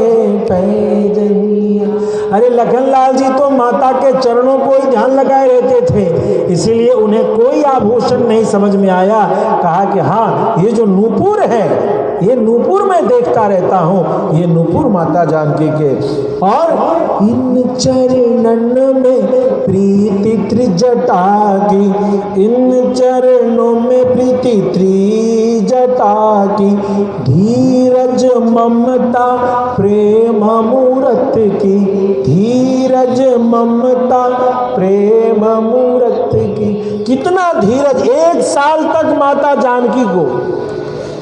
[SPEAKER 1] पैजनिया। अरे लखन लाल जी तो माता के चरणों को ही ध्यान लगाए रहते थे, इसीलिए उन्हें कोई आभूषण नहीं समझ में आया। कहा कि हाँ ये जो नूपुर है, ये नूपुर मैं देखता रहता हूँ, ये नूपुर माता जानकी के। और इन चरणन में प्रीति त्रिजटा की, इन चरणों में प्रीति त्रिजटा की, धीरज ममता प्रेम मूरत की, धीरज ममता प्रेम मूरत की। कितना धीरज! 1 साल तक माता जानकी को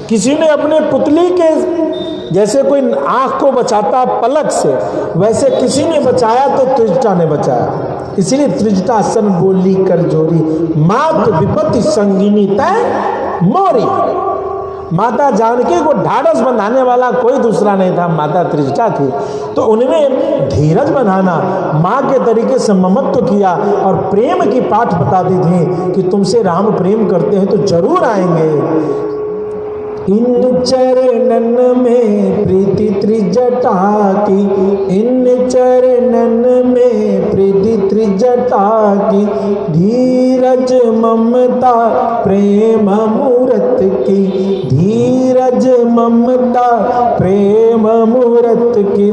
[SPEAKER 1] किसी ने अपने पुतली के जैसे कोई आंख को बचाता पलक से, वैसे किसी ने बचाया तो त्रिजटा ने बचाया। इसीलिए त्रिजटा सन बोली कर जोरी, मात विपत्ति संगिनी तय मोरी। माता जानकी को ढाढ़स बंधाने वाला कोई दूसरा नहीं था, माता त्रिजटा थी। तो उन्होंने धीरज बंधाना, माँ के तरीके से ममत्व किया और प्रेम की पाठ बताती थी कि तुमसे राम प्रेम करते हैं तो जरूर आएंगे। इन चरणन में प्रीति त्रिजटा की, इन चरणन में प्रीति त्रिजटा की, धीरज ममता प्रेम मूरत की, धीरज ममता प्रेम मूरत की।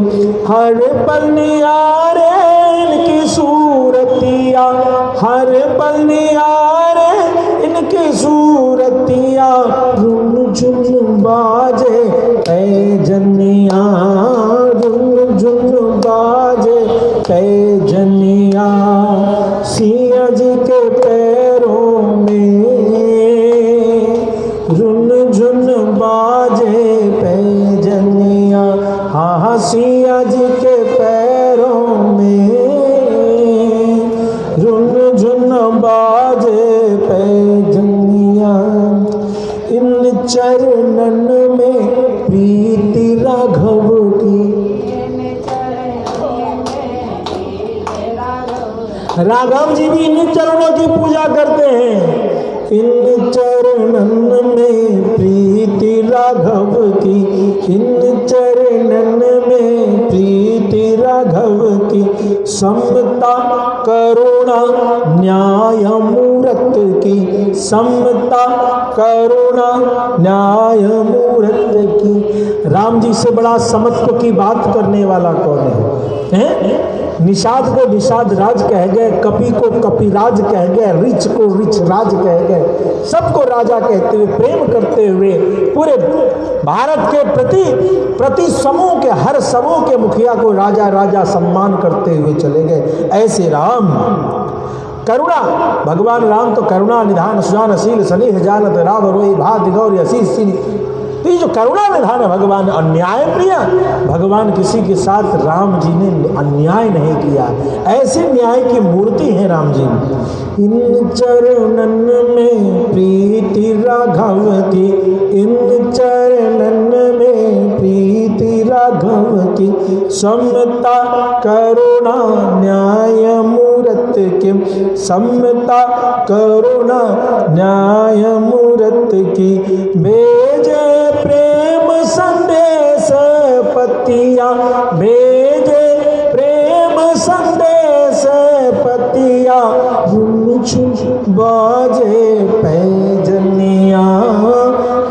[SPEAKER 1] हर पल नियारे इनकी सूरतिया, हर पल नियारे इनकी सूरतिया, रुनझुन बाजे पैजनिया, रुनझुन बाजे पैजनिया, सिया जी के पैरों में रुनझुन बाजे पैजनिया। जी के पैरों में रुन झुन बाजे पैजनिया, इन चरणन में प्रीति राघव की। राघव जी भी इन चरणों की पूजा करते हैं। इन चरणन में प्रीति राघव की, इन चरणन में प्रीति राघव की। समता करुणा न्याय मूरत की, समता करुणा न्याय मूरत की। राम जी से बड़ा समत्व की बात करने वाला कौन है? निषाद को निषाद राज कह गए, कपि को कपिराज कह गए, रिच को रिच राज कह गए। सबको राजा कहते हुए, प्रेम करते हुए पूरे भारत के प्रति समूह के, हर समूह के मुखिया को राजा राजा सम्मान करते हुए चले गए। ऐसे राम करुणा, भगवान राम तो करुणा निधान सुजानशील स्नेह जानत राव रोई भाति गौरी असीस सिनी। तो ये जो करुणा निधान है भगवान, अन्याय प्रिय भगवान, किसी के साथ राम जी ने अन्याय नहीं किया। ऐसे न्याय की मूर्ति है राम जी। इन चरणन में प्रीति राघव की, इन चरणन में प्रीति राघव की। समता करुणा न्याय मूरत के, समता करुणा न्याय मूरत की। भेजे प्रेम संदेश पतिया, भेजे प्रेम संदेश पतिया। रुन झुन बाजे पैजनिया,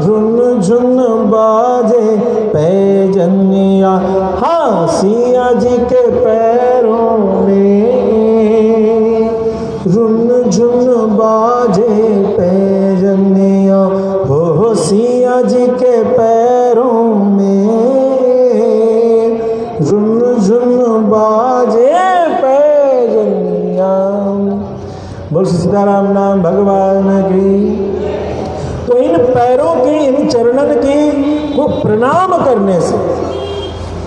[SPEAKER 1] रुन झुन बाजे पैजनिया। हाँ, सिया जी के पैरों में रुन झुन बाजे पैजनिया। हो सिया जी के पैरों में रुन झुन बाजे पैजनिया। बोल सीताराम नाम भगवान की। तो इन पैरों की, इन चरणन की को प्रणाम करने से,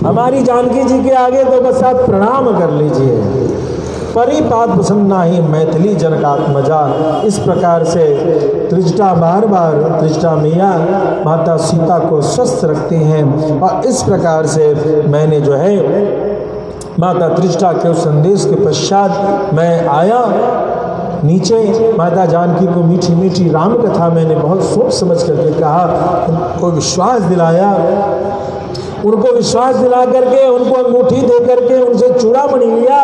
[SPEAKER 1] हमारी जानकी जी के आगे तो बस आप प्रणाम कर लीजिए। परिपात प्रसन्ना ही मैथिली जनकात्मजा। इस प्रकार से त्रिजटा बार बार त्रिजटा मैया माता सीता को स्वस्थ रखती हैं। और इस प्रकार से मैंने जो है माता त्रिजटा के उस संदेश के पश्चात मैं आया नीचे। माता जानकी को मीठी मीठी राम कथा मैंने बहुत सोच समझ करके कहा, उनको विश्वास दिलाया। उनको विश्वास दिला करके, उनको अंगूठी दे करके उनसे चूड़ामणि लिया।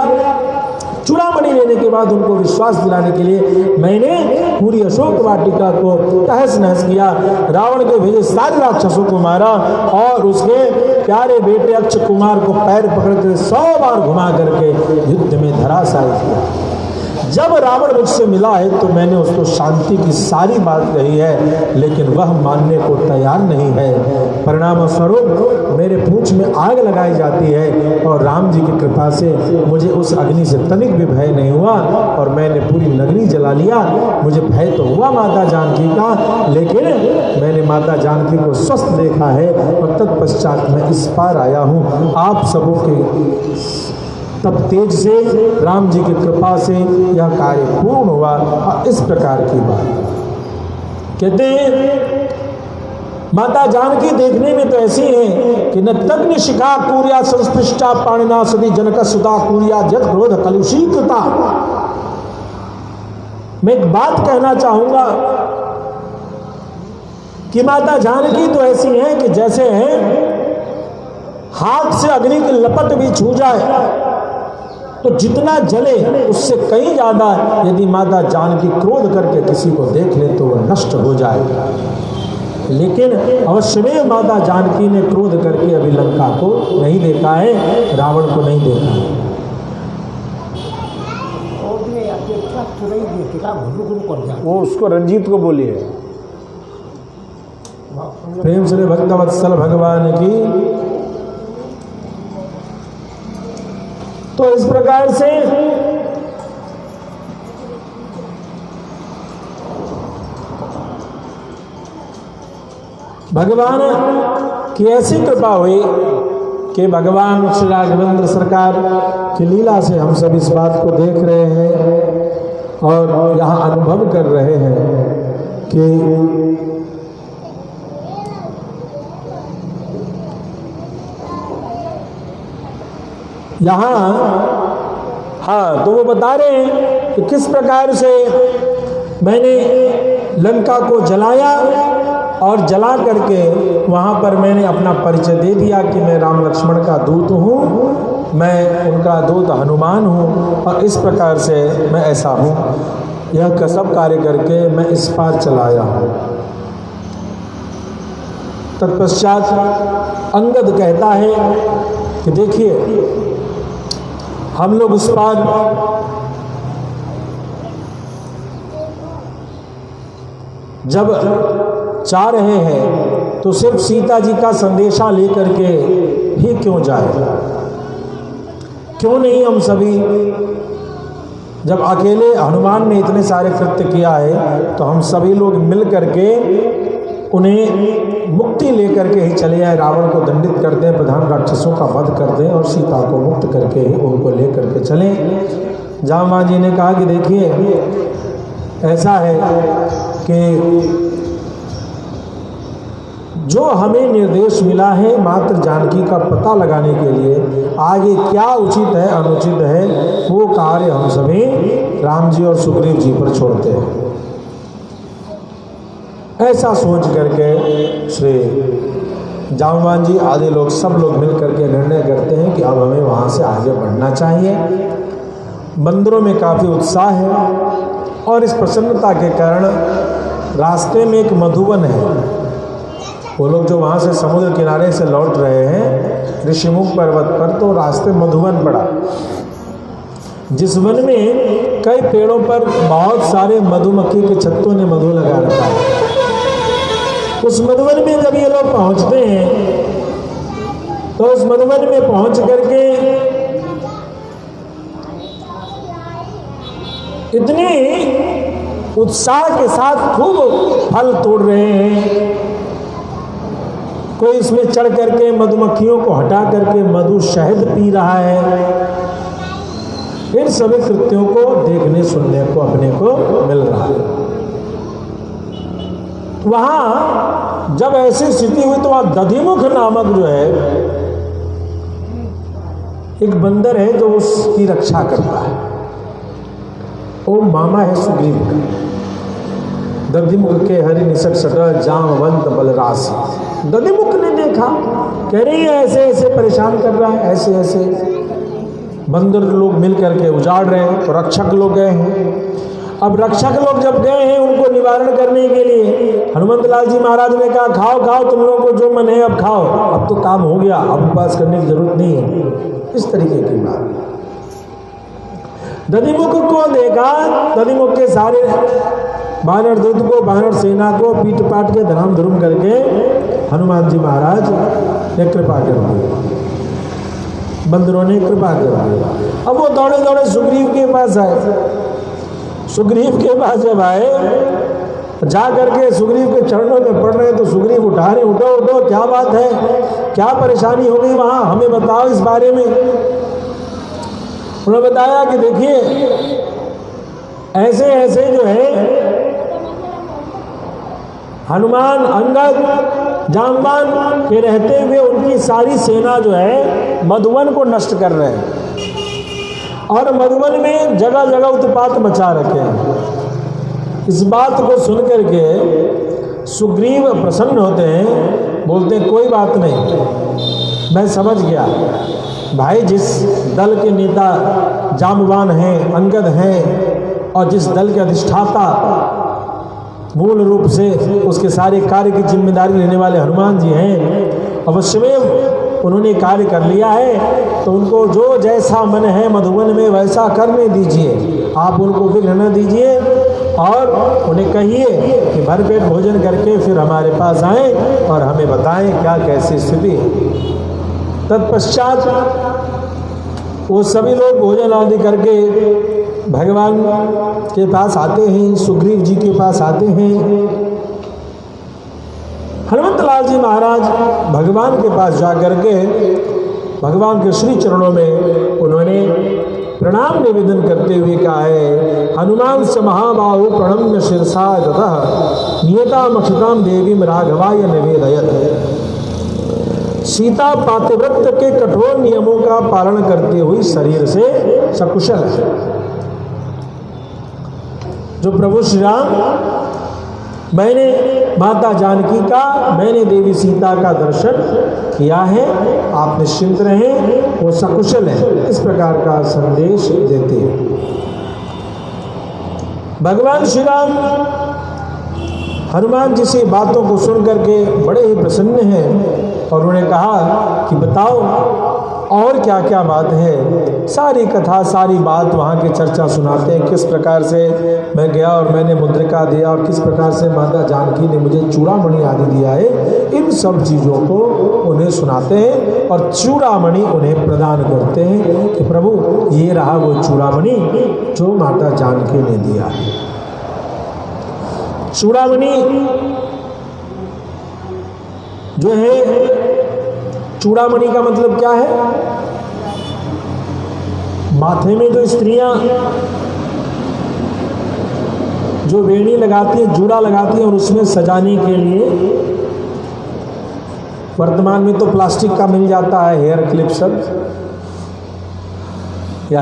[SPEAKER 1] चूड़ामणि लेने के बाद उनको विश्वास दिलाने के लिए मैंने पूरी अशोक वाटिका को तहस नहस किया। रावण के भेजे सारे राक्षसों को मारा और उसके प्यारे बेटे अक्ष कुमार को पैर पकड़ कर 100 बार घुमा करके युद्ध में धराशायी किया। जब रावण मुझसे मिला है तो मैंने उसको शांति की सारी बात कही है, लेकिन वह मानने को तैयार नहीं है। परिणाम स्वरूप मेरे पूंछ में आग लगाई जाती है और राम जी की कृपा से मुझे उस अग्नि से तनिक भी भय नहीं हुआ और मैंने पूरी नगरी जला लिया। मुझे भय तो हुआ माता जानकी का, लेकिन मैंने माता जानकी को स्वस्थ देखा है और तत्पश्चात मैं इस पार आया हूँ। आप सबों के तब तेज से राम जी की कृपा से यह कार्य पूर्ण हुआ। इस प्रकार की बात कहते हैं माता जानकी देखने में तो ऐसी है कि न तग्नि शिखा कूर्या संस्पृष्टा पाणिना सदी जनक सुता कूर्या जग क्रोध कलुषीकृता। मैं एक बात कहना चाहूंगा कि माता जानकी तो ऐसी है कि जैसे हाथ से अग्नि की लपट भी छू जाए तो जितना जले उससे कहीं ज्यादा यदि माता जानकी क्रोध करके किसी को देख ले तो वह नष्ट हो जाए। लेकिन अवश्य में माता जानकी ने क्रोध करके अभी लंका को नहीं देखा है, रावण को नहीं देखा है। वो उसको रंजीत को बोलिए। प्रेम से भक्तवत्सल भगवान की। तो इस प्रकार से भगवान की ऐसी कृपा हुई कि भगवान श्री राघवेंद्र सरकार की लीला से हम सब इस बात को देख रहे हैं और यहाँ अनुभव कर रहे हैं कि यहाँ हाँ, तो वो बता रहे हैं कि किस प्रकार से मैंने लंका को जलाया और जला करके वहाँ पर मैंने अपना परिचय दे दिया कि मैं राम लक्ष्मण का दूत हूँ, मैं उनका दूत हनुमान हूँ और इस प्रकार से मैं ऐसा हूँ। यह सब कार्य करके मैं इस पार चलाया हूँ। तत्पश्चात अंगद कहता है कि देखिए हम लोग उस पार जब जा रहे हैं तो सिर्फ सीता जी का संदेशा लेकर के ही क्यों जाए? क्यों नहीं हम सभी, जब अकेले हनुमान ने इतने सारे कृत्य किया है तो हम सभी लोग मिल करके उन्हें मुक्ति लेकर के ही चले आए, रावण को दंडित कर दें, प्रधान राक्षसों का वध कर दें और सीता को मुक्त करके ही उनको लेकर के चलें। जामवान जी ने कहा कि देखिए ऐसा है कि जो हमें निर्देश मिला है मात्र जानकी का पता लगाने के लिए, आगे क्या उचित है अनुचित है वो कार्य हम सभी राम जी और सुग्रीव जी पर छोड़ते हैं। ऐसा सोच करके श्री जामवान जी आदि लोग सब लोग मिल करके निर्णय करते हैं कि अब हमें वहाँ से आगे बढ़ना चाहिए। बंदरों में काफ़ी उत्साह है और इस प्रसन्नता के कारण रास्ते में एक मधुवन है। वो लोग जो वहाँ से समुद्र किनारे से लौट रहे हैं ऋषिमुख पर्वत पर, तो रास्ते मधुवन पड़ा, जिस वन में कई पेड़ों पर बहुत सारे मधुमक्खी के छत्तों ने मधु लगा रखा है। उस मधुवन में जब ये लोग पहुँचते हैं तो उस मधुवन में पहुँच करके इतने उत्साह के साथ खूब फल तोड़ रहे हैं। कोई इसमें चढ़ करके मधुमक्खियों को हटा करके मधु शहद पी रहा है। इन सभी कृत्यों को देखने सुनने को अपने को मिल रहा है। वहां जब ऐसी स्थिति हुई तो वहां दधिमुख नामक जो है एक बंदर है जो उसकी रक्षा करता है। वो मामा है सुग्रीव का। दधिमुख के हरि निसट सट जामवंत बलरासी। दधिमुख ने देखा, कह रही है ऐसे ऐसे परेशान कर रहा है, ऐसे ऐसे बंदर लोग मिल करके उजाड़ रहे हैं। तो रक्षक लोग गए हैं। अब रक्षक लोग जब गए हैं उनको निवारण करने के लिए हनुमंत लाल जी महाराज ने कहा खाओ खाओ तुम लोगों को जो मन है अब खाओ, अब तो काम हो गया, अब उपास करने की जरूरत नहीं है। इस तरीके की बात। दधिमुख को देखा, दधिमुख के सारे बानर दूत को, बानर सेना को पीट पाट के धराम धुरुम करके हनुमान जी महाराज ने कृपा कर दी, बंदरों ने कृपा कर दी। अब वो दौड़े दौड़े सुग्रीव के पास आए। सुग्रीव के पास जब आए, जा करके सुग्रीव के चरणों में पड़ रहे तो सुग्रीव उठा रहे, उठो उठो क्या बात है, क्या परेशानी हो गई वहाँ, हमें बताओ इस बारे में। उन्होंने बताया कि देखिए ऐसे ऐसे जो है हनुमान, अंगद, जामवान के रहते हुए उनकी सारी सेना जो है मधुवन को नष्ट कर रहे हैं और मधुवन में जगह जगह उत्पात मचा रखे हैं। इस बात को सुनकर के सुग्रीव प्रसन्न होते हैं, बोलते हैं कोई बात नहीं, मैं समझ गया भाई, जिस दल के नेता जामवान हैं, अंगद हैं और जिस दल के अधिष्ठाता मूल रूप से उसके सारे कार्य की जिम्मेदारी लेने वाले हनुमान जी हैं, अवश्य में उन्होंने कार्य कर लिया है, तो उनको जो जैसा मन है मधुवन में वैसा करने दीजिए, आप उनको विघ्न न दीजिए और उन्हें कहिए कि भरपेट भोजन करके फिर हमारे पास आएं और हमें बताएं क्या कैसी स्थिति है। तत्पश्चात वो सभी लोग भोजन आदि करके भगवान के पास आते हैं, सुग्रीव जी के पास आते हैं। हनुमंत लाल जी महाराज भगवान के पास जा करके भगवान के श्री चरणों में उन्होंने प्रणाम निवेदन करते हुए कहा है, हनुमान स महाबाहु प्रणम्य शिरसा ततः नियतामक्षताम देवीम राघवाय निवेदयत्। सीता पातिव्रत्य के कठोर नियमों का पालन करते हुए शरीर से सकुशल है। जो प्रभु श्री राम, मैंने माता जानकी का, मैंने देवी सीता का दर्शन किया है, आप निश्चिंत रहें, वो सकुशल है, इस प्रकार का संदेश देते हैं। भगवान श्री राम हनुमान जी से बातों को सुन करके बड़े ही प्रसन्न हैं और उन्होंने कहा कि बताओ और क्या क्या बात है। सारी कथा, सारी बात वहाँ की चर्चा सुनाते हैं, किस प्रकार से मैं गया और मैंने मुद्रिका दिया और किस प्रकार से माता जानकी ने मुझे चूड़ामणि आदि दिया है, इन सब चीज़ों को उन्हें सुनाते हैं और चूड़ामणि उन्हें प्रदान करते हैं कि प्रभु ये रहा वो चूड़ामणि जो माता जानकी ने दिया है। चूड़ामणि जो है, चूड़ामणि का मतलब क्या है? माथे में जो स्त्रियां जो वेणी लगाती हैं, जूड़ा लगाती हैं और उसमें सजाने के लिए, वर्तमान में तो प्लास्टिक का मिल जाता है, हेयर क्लिप सब, या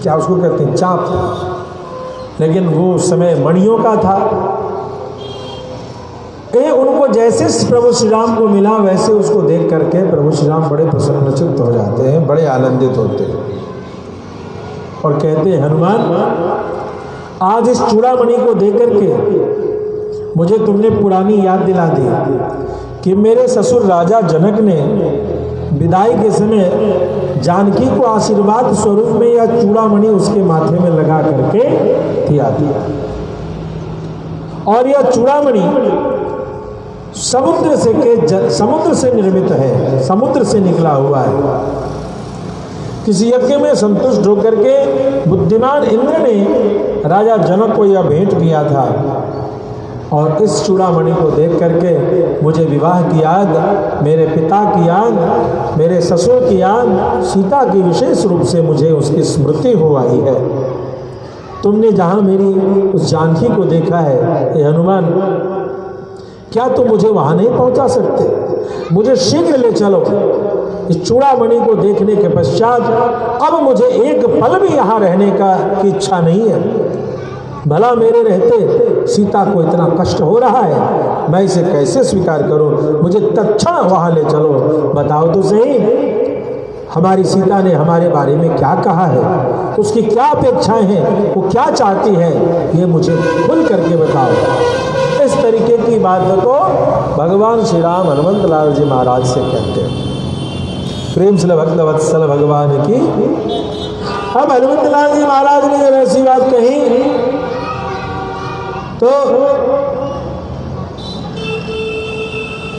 [SPEAKER 1] क्या उसको कहते हैं, चाप, लेकिन वो उस समय मणियों का था। उनको जैसे प्रभु श्री राम को मिला वैसे उसको देख करके प्रभु श्री राम बड़े प्रसन्नचित्त हो जाते हैं, बड़े आनंदित होते हैं और कहते हैं, हनुमान आज इस चूड़ामणि को देख करके मुझे तुमने पुरानी याद दिला दी कि मेरे ससुर राजा जनक ने विदाई के समय जानकी को आशीर्वाद स्वरूप में यह चूड़ामणि उसके माथे में लगा करके दिया और यह चूड़ामणि समुद्र से निर्मित है, समुद्र से निकला हुआ है। किसी यज्ञ में संतुष्ट होकर के बुद्धिमान इंद्र ने राजा जनक को यह भेंट किया था और इस चूड़ामणि को देख करके मुझे विवाह की याद, मेरे पिता की याद, मेरे ससुर की याद, सीता की विशेष रूप से मुझे उसकी स्मृति हो आई है। तुमने जहाँ मेरी उस जानकी को देखा है, ये हनुमान, क्या तुम मुझे वहाँ नहीं पहुँचा सकते? मुझे शीघ्र ले चलो। इस चूड़ामणि को देखने के पश्चात अब मुझे एक पल भी यहाँ रहने की इच्छा नहीं है। भला मेरे रहते सीता को इतना कष्ट हो रहा है, मैं इसे कैसे स्वीकार करूं? मुझे तत्क्षण वहाँ ले चलो। बताओ तो सही, हमारी सीता ने हमारे बारे में क्या कहा है, उसकी क्या अपेक्षाएं हैं, वो क्या चाहती है, ये मुझे खुल करके बताओ। इस तरीके की बात को भगवान श्री राम हनुमंत लाल जी महाराज से कहते हैं। प्रेम से भक्त वत्सल भगवान की। अब हनुमंत लाल जी महाराज ने जब ऐसी बात कही तो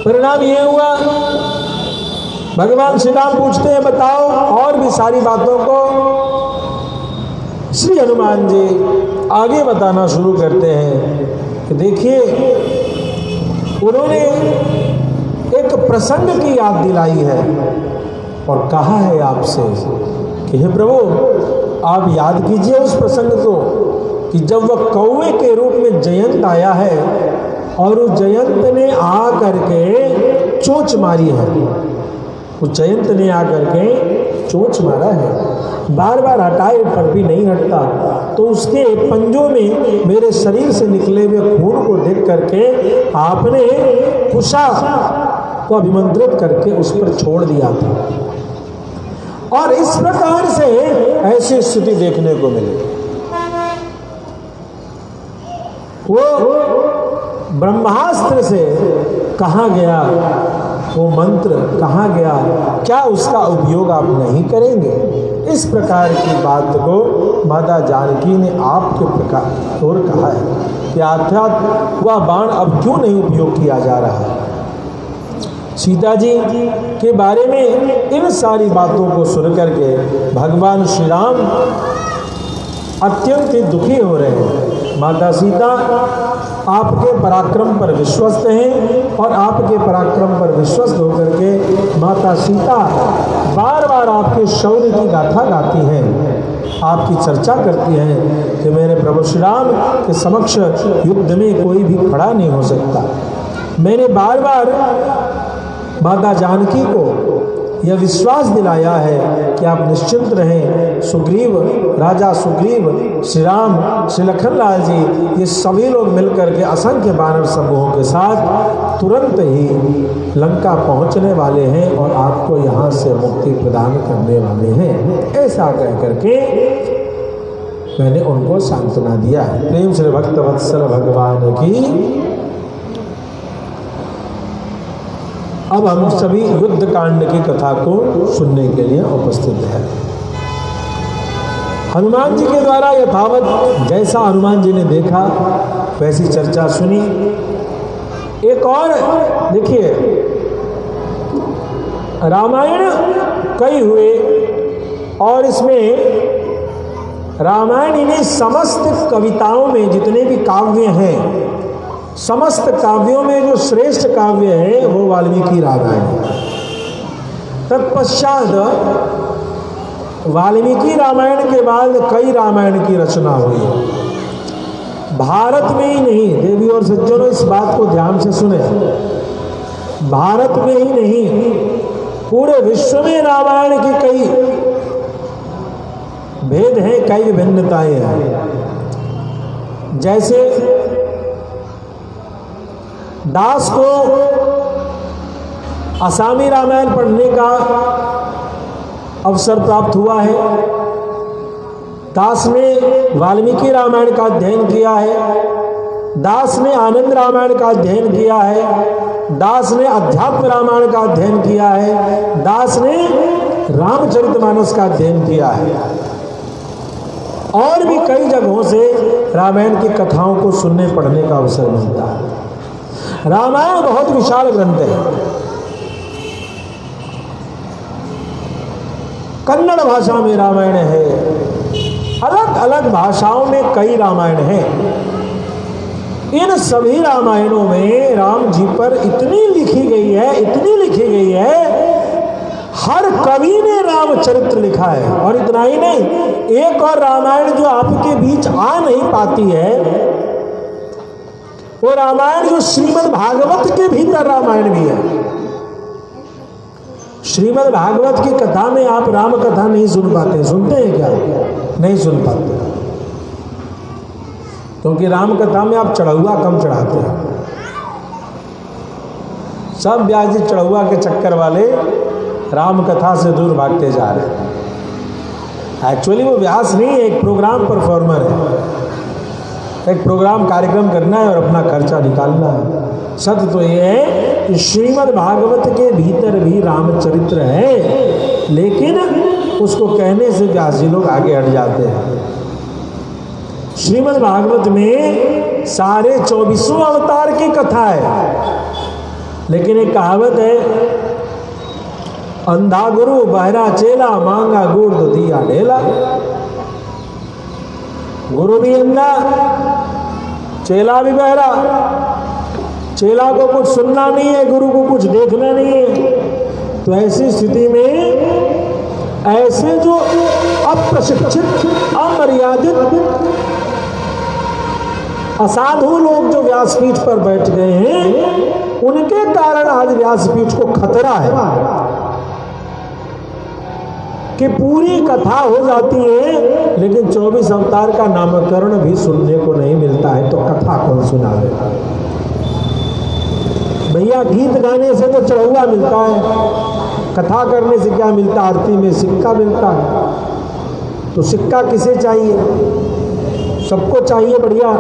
[SPEAKER 1] परिणाम ये हुआ, भगवान श्री राम पूछते हैं बताओ, और भी सारी बातों को श्री हनुमान जी आगे बताना शुरू करते हैं कि देखिए, उन्होंने एक प्रसंग की याद दिलाई है और कहा है आपसे कि हे प्रभु, आप याद कीजिए उस प्रसंग को कि जब वह कौवे के रूप में जयंत आया है और उस जयंत ने आ करके चोंच मारी है, उस जयंत ने आ करके चोंच मारा है, बार बार हटाए पर भी नहीं हटता, तो उसके पंजों में मेरे शरीर से निकले हुए खून को देख करके आपने कुशा को अभिमंत्रित करके उस पर छोड़ दिया था और इस प्रकार से ऐसी स्थिति देखने को मिली। वो ब्रह्मास्त्र से कहाँ गया, वो मंत्र कहाँ गया, क्या उसका उपयोग आप नहीं करेंगे? इस प्रकार की बात को माता जानकी ने आपके प्रकार और कहा है कि अर्थात वह बाण अब क्यों नहीं उपयोग किया जा रहा है। सीता जी के बारे में इन सारी बातों को सुन करके भगवान श्री राम अत्यंत दुखी हो रहे हैं। माता सीता आपके पराक्रम पर विश्वस्त हैं और आपके पराक्रम पर विश्वस्त होकर के माता सीता बार बार आपके शौर्य की गाथा गाती हैं, आपकी चर्चा करती हैं कि मेरे प्रभु श्री राम के समक्ष युद्ध में कोई भी खड़ा नहीं हो सकता। मैंने बार बार माता जानकी को यह विश्वास दिलाया है कि आप निश्चिंत रहें। सुग्रीव, राजा सुग्रीव, श्री राम, श्री लखनलाल जी, ये सभी लोग मिलकर के असंख्य वानर समूहों के साथ तुरंत ही लंका पहुंचने वाले हैं और आपको यहाँ से मुक्ति प्रदान करने वाले हैं। ऐसा कह करके मैंने उनको सांत्वना दिया है। प्रेम श्री भक्त वत्सल भगवान की। अब हम सभी युद्ध कांड की कथा को सुनने के लिए उपस्थित हैं। हनुमान जी के द्वारा यथावत जैसा हनुमान जी ने देखा वैसी चर्चा सुनी। एक और देखिए, रामायण कई हुए और इसमें रामायण इन्हीं समस्त कविताओं में जितने भी काव्य हैं, समस्त काव्यों में जो श्रेष्ठ काव्य है वो वाल्मीकि रामायण है। तत्पश्चात वाल्मीकि रामायण के बाद कई रामायण की रचना हुई। भारत में ही नहीं, देवी और सज्जनों इस बात को ध्यान से सुने, भारत में ही नहीं पूरे विश्व में रामायण की कई भेद हैं, कई विभिन्नताएं हैं। जैसे दास को असामी रामायण पढ़ने का अवसर प्राप्त हुआ है। दास ने वाल्मीकि रामायण का अध्ययन किया है, दास ने आनंद रामायण का अध्ययन किया है, दास ने अध्यात्म रामायण का अध्ययन किया है, दास ने रामचरितमानस का अध्ययन किया है। और भी कई जगहों से रामायण की कथाओं को सुनने पढ़ने का अवसर मिलता है। रामायण बहुत विशाल ग्रंथ है। कन्नड़ भाषा में रामायण है, अलग अलग भाषाओं में कई रामायण हैं। इन सभी रामायणों में राम जी पर इतनी लिखी गई है, इतनी लिखी गई है, हर कवि ने रामचरित्र लिखा है। और इतना ही नहीं, एक और रामायण जो आपके बीच आ नहीं पाती है वो रामायण जो श्रीमद् भागवत के भीतर रामायण भी है। श्रीमद् भागवत की कथा में आप राम कथा नहीं सुन पाते। सुनते हैं क्या? नहीं सुन पाते, क्योंकि राम कथा में आप चढ़ौआ कम चढ़ाते हैं। सब व्यास जी चढ़ौआ के चक्कर वाले राम कथा से दूर भागते जा रहे हैं। एक्चुअली वो व्यास नहीं है, एक प्रोग्राम परफॉर्मर है। एक प्रोग्राम कार्यक्रम करना है और अपना खर्चा निकालना है। सत्य तो ये है कि श्रीमद् भागवत के भीतर भी रामचरित्र है, लेकिन उसको कहने से व्यास जी लोग आगे हट जाते हैं। श्रीमद् भागवत में सारे 24 अवतार की कथा है, लेकिन एक कहावत है, अंधा गुरु बहरा चेला मांगा गुड़ तो दिया ढेला। गुरु भी अंधा, चेला भी बहरा। चेला को कुछ सुनना नहीं है, गुरु को कुछ देखना नहीं है। तो ऐसी स्थिति में ऐसे जो अप्रशिक्षित, अमर्यादित, असाधु लोग जो व्यासपीठ पर बैठ गए हैं, उनके कारण आज व्यासपीठ को खतरा है कि पूरी कथा हो जाती है लेकिन 24 अवतार का नामकरण भी सुनने को नहीं मिलता है। तो कथा कौन सुनावे भैया? गीत गाने से तो चढ़ौआ मिलता है, कथा करने से क्या मिलता? आरती में सिक्का मिलता है। तो सिक्का किसे चाहिए? सबको चाहिए बढ़िया।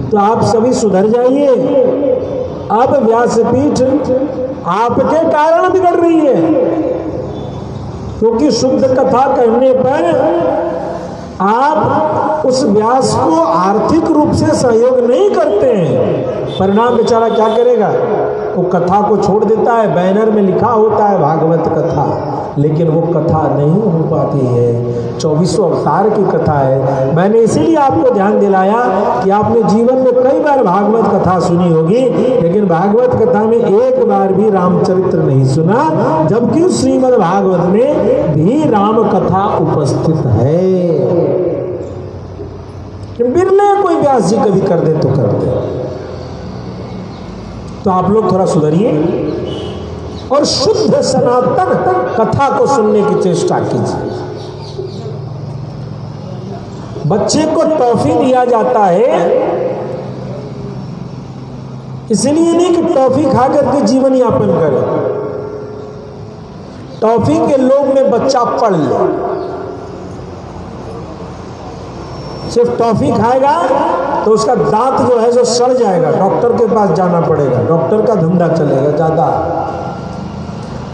[SPEAKER 1] तो आप सभी सुधर जाइए। अब व्यासपीठ आपके कारण बिगड़ रही है, क्योंकि शुद्ध कथा कहने पर आप उस व्यास को आर्थिक रूप से सहयोग नहीं करते हैं। परिणाम बेचारा क्या करेगा? वो कथा को छोड़ देता है। बैनर में लिखा होता है भागवत कथा, लेकिन वो कथा नहीं हो पाती है। 24 अवतार की कथा है। मैंने इसीलिए आपको ध्यान दिलाया कि आपने जीवन में कई बार भागवत कथा सुनी होगी, लेकिन भागवत कथा में एक बार भी रामचरित्र नहीं सुना, जबकि श्रीमद् भागवत में भी राम कथा उपस्थित है। बिरले कोई व्यास जी कभी कर दे तो कर दे। तो आप लोग थोड़ा सुधरिए और शुद्ध सनातन कथा को सुनने की चेष्टा कीजिए। बच्चे को टॉफी दिया जाता है इसलिए नहीं कि टॉफी खा करके जीवन यापन करे। टॉफी के लोभ में बच्चा पढ़ ले। सिर्फ टॉफी खाएगा तो उसका दांत जो है जो सड़ जाएगा, डॉक्टर के पास जाना पड़ेगा, डॉक्टर का धंधा चलेगा ज्यादा।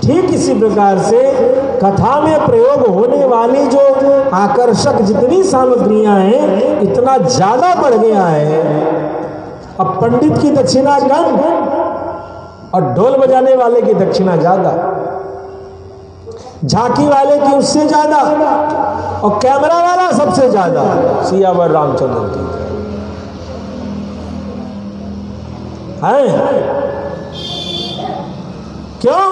[SPEAKER 1] ठीक इसी प्रकार से कथा में प्रयोग होने वाली जो आकर्षक जितनी सामग्रियां हैं, इतना ज्यादा बढ़ गया है। अब पंडित की दक्षिणा कम और ढोल बजाने वाले की दक्षिणा ज्यादा, झांकी वाले की उससे ज्यादा और कैमरा वाला सबसे ज्यादा। सियावर रामचंद्र की है। क्यों?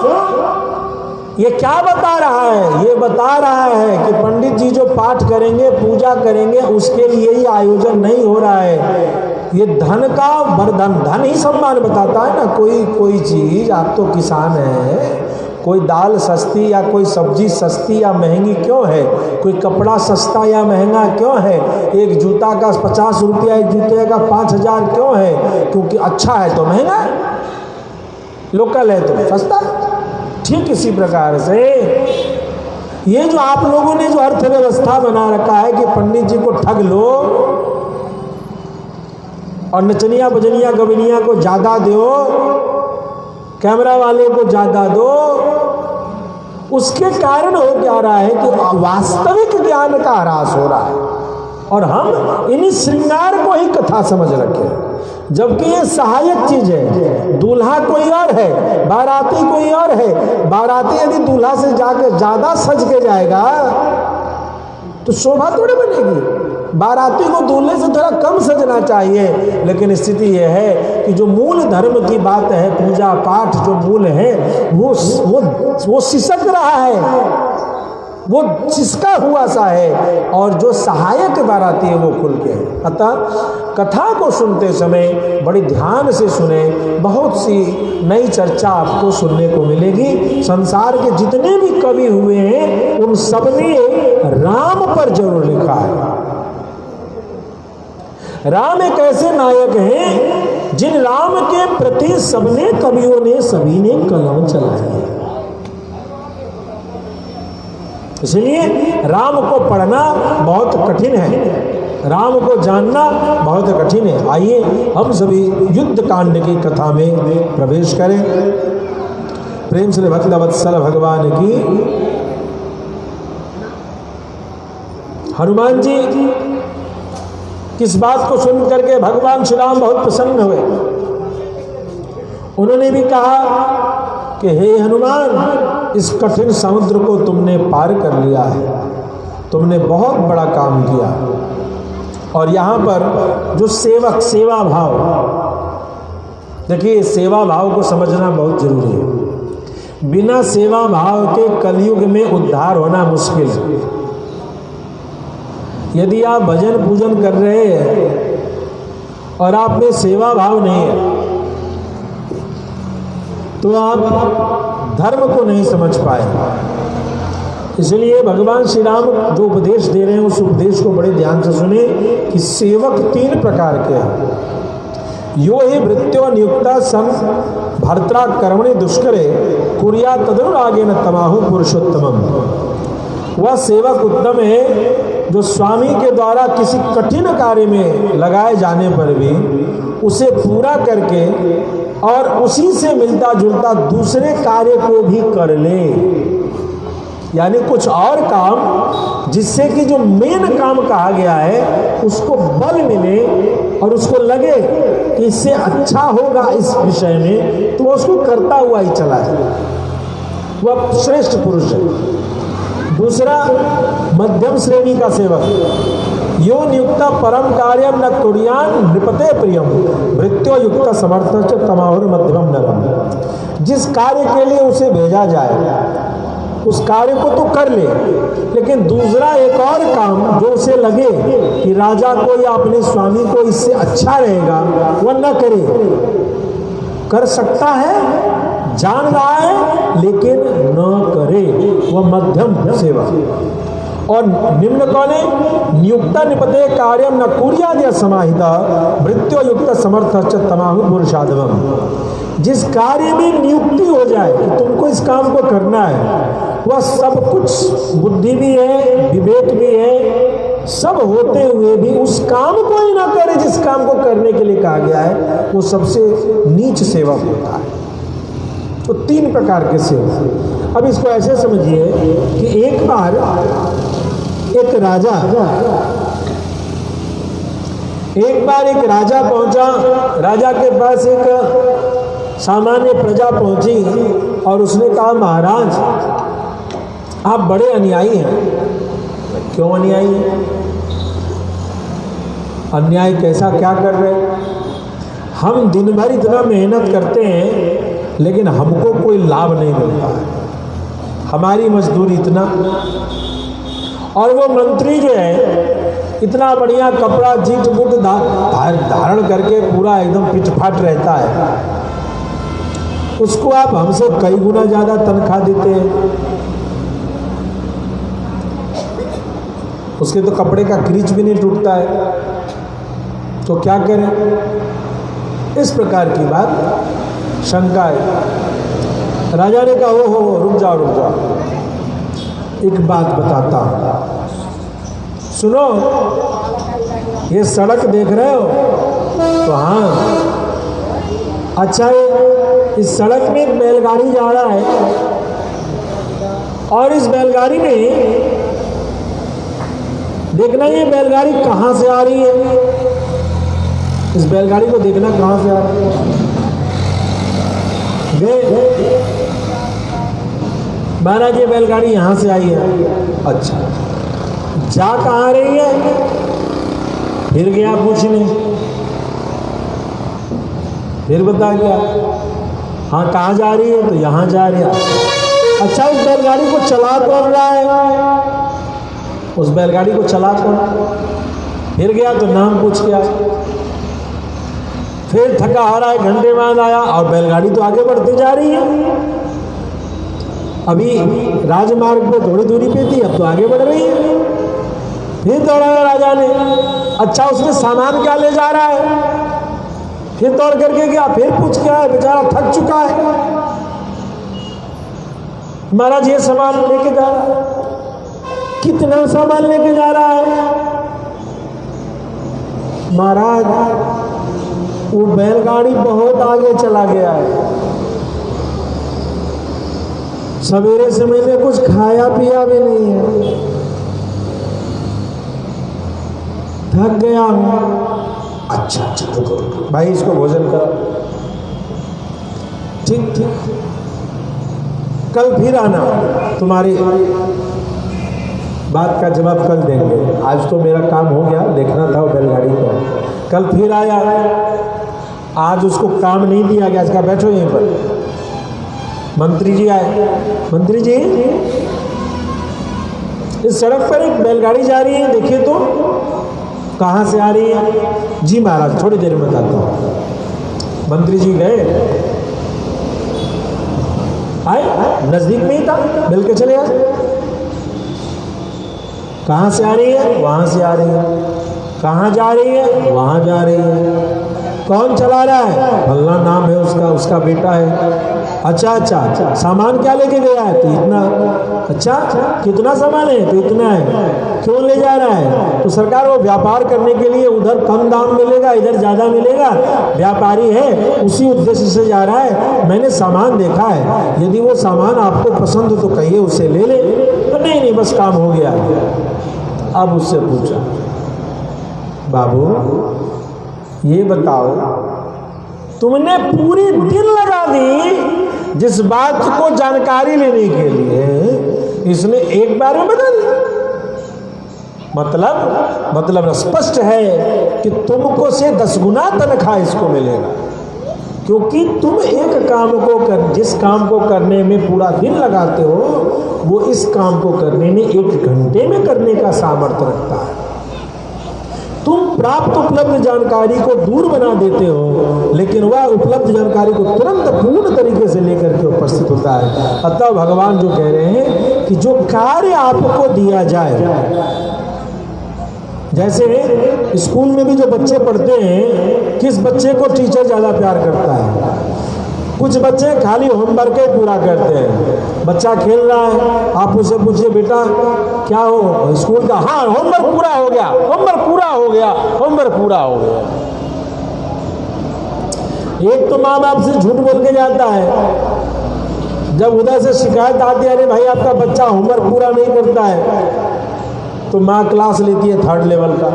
[SPEAKER 1] ये क्या बता रहा है? ये बता रहा है कि पंडित जी जो पाठ करेंगे, पूजा करेंगे, उसके लिए ही आयोजन नहीं हो रहा है। ये धन का वर्धन, धन ही सम्मान बताता है ना। कोई चीज, आप तो किसान हैं, कोई दाल सस्ती या कोई सब्जी सस्ती या महंगी क्यों है? कोई कपड़ा सस्ता या महंगा क्यों है? एक जूता का 50 रुपया, एक जूते का 5000 क्यों है? क्योंकि अच्छा है तो महंगा, लोकल है तो सस्ता। ठीक इसी प्रकार से ये जो आप लोगों ने जो अर्थव्यवस्था बना रखा है कि पंडित जी को ठग लो और नचनिया बजनिया गवनिया को ज्यादा दो, कैमरा वाले को ज्यादा दो, उसके कारण हो क्या रहा है कि वास्तविक ज्ञान का ह्रास हो रहा है और हम इन्हीं श्रृंगार को ही कथा समझ रखे, जबकि ये सहायक चीज है। दूल्हा कोई और है, बाराती कोई और है। बाराती यदि दूल्हा से जाकर ज्यादा सज के जाएगा तो शोभा थोड़ी बनेगी। बाराती को दूल्हे से थोड़ा कम सजना चाहिए। लेकिन स्थिति यह है कि जो मूल धर्म की बात है, पूजा पाठ जो मूल है, वो सिसक रहा है, वो सिसका हुआ सा है, और जो सहायक बाराती है वो खुल के है। अतः कथा को सुनते समय बड़ी ध्यान से सुने। बहुत सी नई चर्चा आपको सुनने को मिलेगी। संसार के जितने भी कवि हुए हैं उन सब ने राम पर जरूर लिखा है। राम एक ऐसे नायक हैं जिन राम के प्रति सबने कवियों ने सभी ने कलम चलाई है। इसलिए राम को पढ़ना बहुत कठिन है, राम को जानना बहुत कठिन है। आइए हम सभी युद्ध कांड की कथा में प्रवेश करें। प्रेम से भक्तवत्सल भगवान की। हनुमान जी किस बात को सुन करके भगवान श्री राम बहुत प्रसन्न हुए। उन्होंने भी कहा कि हे हनुमान, इस कठिन समुद्र को तुमने पार कर लिया है, तुमने बहुत बड़ा काम किया। और यहाँ पर जो सेवक, सेवा भाव, देखिए सेवा भाव को समझना बहुत जरूरी है। बिना सेवा भाव के कलयुग में उद्धार होना मुश्किल है। यदि आप भजन पूजन कर रहे हैं और आप में सेवा भाव नहीं है तो आप धर्म को नहीं समझ पाए। इसलिए भगवान श्री राम जो उपदेश दे रहे हैं उस उपदेश को बड़े ध्यान से सुने कि सेवक 3 प्रकार के हैं। यो ही भृत्यो नियुक्ता सन भर्त्रा कर्मणि दुष्करे कुर्या तदनुरागेन तमाहु पुरुषोत्तमम। वह सेवक उत्तम है जो स्वामी के द्वारा किसी कठिन कार्य में लगाए जाने पर भी उसे पूरा करके और उसी से मिलता जुलता दूसरे कार्य को भी कर ले। यानी कुछ और काम जिससे कि जो मेन काम कहा गया है उसको बल मिले और उसको लगे कि इससे अच्छा होगा इस विषय में, तो उसको करता हुआ ही चला जाए। वह श्रेष्ठ पुरुष है। दूसरा मध्यम श्रेणी का सेवक, यो नियुक्ता परम कार्यम न कुर्यान नृपते प्रियम भृत्यो युक्त समर्थ च तमाहुर मध्यमम नरम। जिस कार्य के लिए उसे भेजा जाए उस कार्य को तो कर ले, लेकिन दूसरा एक और काम जो उसे लगे कि राजा को या अपने स्वामी को इससे अच्छा रहेगा वह न करे। कर सकता है, जान रहा है, लेकिन न करे, वह मध्यम सेवा। और निम्न कौन है? नियुक्ता निपते कार्यम न कुर्याद समाहिता भृत्यो युक्त समर्थ च तमाहु पुरुषाधवम। जिस कार्य में नियुक्ति हो जाए कि तुमको इस काम को करना है, वह सब कुछ बुद्धि भी है, विवेक भी है, सब होते हुए भी उस काम को ही ना करे जिस काम को करने के लिए कहा गया है, वो सबसे नीच सेवक होता है। तो तीन प्रकार के सेवक। अब इसको ऐसे समझिए कि एक बार एक राजा पहुंचा। राजा के पास एक सामान्य प्रजा पहुंची और उसने कहा, महाराज आप बड़े अन्यायी हैं। क्यों अन्यायी हैं? अन्याय कैसा, क्या कर रहे हैं? हम दिन भर इतना मेहनत करते हैं लेकिन हमको कोई लाभ नहीं मिलता है, हमारी मजदूरी इतना। और वो मंत्री जो है इतना बढ़िया कपड़ा जीट बूट धारण करके पूरा एकदम पिटफाट रहता है, उसको आप हमसे कई गुना ज्यादा तनख्वाह देते हैं। उसके तो कपड़े का क्रीच भी नहीं टूटता है, तो क्या करें? इस प्रकार की बात, शंका है। राजा ने कहा, ओ हो रुक जाओ, एक बात बताता हूं, सुनो। ये सड़क देख रहे हो? तो हाँ, अच्छा है, इस सड़क में एक बैलगाड़ी जा रहा है और इस बैलगाड़ी में देखना ये बैलगाड़ी कहां से आ रही है। इस बैलगाड़ी को देखना कहां से आ रही है। गए महाराज, ये बैलगाड़ी यहां से आई है। अच्छा, जा कहां रही है? फिर गया पूछने, फिर बता गया, हाँ कहाँ जा रही है? तो यहाँ जा रही है। अच्छा, उस बैलगाड़ी को चला कौन रहा है? उस बैलगाड़ी को चला कौन? फिर गया तो नाम पूछ गया। फिर थका हारा एक घंटे बाद आया और बैलगाड़ी तो आगे बढ़ती जा रही है। अभी राजमार्ग पे थोड़ी दूरी पे थी, अब तो आगे बढ़ रही है। फिर दौड़ाया राजा ने। अच्छा, उसने सामान क्या ले जा रहा है? फिर दौड़ करके गया, फिर पूछ के आया, बेचारा थक चुका है। महाराज ये सामान लेके जा रहा है। कितना सामान लेके जा रहा है? महाराज वो बैलगाड़ी बहुत आगे चला गया है, सवेरे से मैंने कुछ खाया पिया भी नहीं है, थक गया हूं। अच्छा रुको भाई, इसको भोजन करो। ठीक, कल फिर आना, तुम्हारी बात का जवाब कल देंगे। आज तो मेरा काम हो गया, देखना था वो बैलगाड़ी को। कल फिर आया, आज उसको काम नहीं दिया गया। इसका बैठो यहीं पर। मंत्री जी आए। मंत्री जी, इस सड़क पर एक बैलगाड़ी जा रही है, देखिए तो। कहाँ से आ रही है? जी महाराज थोड़ी देर में बताता हूँ। मंत्री जी गए, आए, नजदीक में ही था, मिल के चले आए। कहाँ से आ रही है? वहां से आ रही है। कहाँ जा रही है? वहां जा रही है। कौन चला रहा है? भल्ला नाम है उसका, उसका बेटा है। अच्छा, सामान क्या लेके गया है? तो इतना। अच्छा, कितना सामान है? तो इतना है। क्यों ले जा रहा है? तो सरकार वो व्यापार करने के लिए, उधर कम दाम मिलेगा, इधर ज्यादा मिलेगा, व्यापारी है, उसी उद्देश्य से जा रहा है। मैंने सामान देखा है, यदि वो सामान आपको पसंद हो तो कहिए, उसे ले ले। तो नहीं, बस काम हो गया। अब उससे पूछा, बाबू ये बताओ, तुमने पूरी दिन लगा दी जिस बात को जानकारी लेने के लिए इसने एक बार में बदल दिया। मतलब स्पष्ट है कि तुमको से 10 गुना तनख्वाह इसको मिलेगा, क्योंकि तुम एक काम को जिस काम को करने में पूरा दिन लगाते हो, वो इस काम को करने में 1 घंटे में करने का सामर्थ्य रखता है। तुम प्राप्त उपलब्ध जानकारी को दूर बना देते हो, लेकिन वह उपलब्ध जानकारी को तुरंत पूर्ण तरीके से लेकर के उपस्थित होता है। अतः भगवान जो कह रहे हैं कि जो कार्य आपको दिया जाए, जैसे स्कूल में भी जो बच्चे पढ़ते हैं, किस बच्चे को टीचर ज़्यादा प्यार करता है? कुछ बच्चे खाली होमवर्क ही पूरा करते हैं। बच्चा खेल रहा है, आप उससे पूछिए बेटा क्या हो स्कूल का? हाँ होमवर्क पूरा हो गया, होमवर्क पूरा हो गया, होमवर्क पूरा हो गया। एक तो माँ बाप से झूठ बोल के जाता है, जब उधर से शिकायत आती है अरे भाई आपका बच्चा होमवर्क पूरा नहीं करता है, तो माँ क्लास लेती है 3rd लेवल का।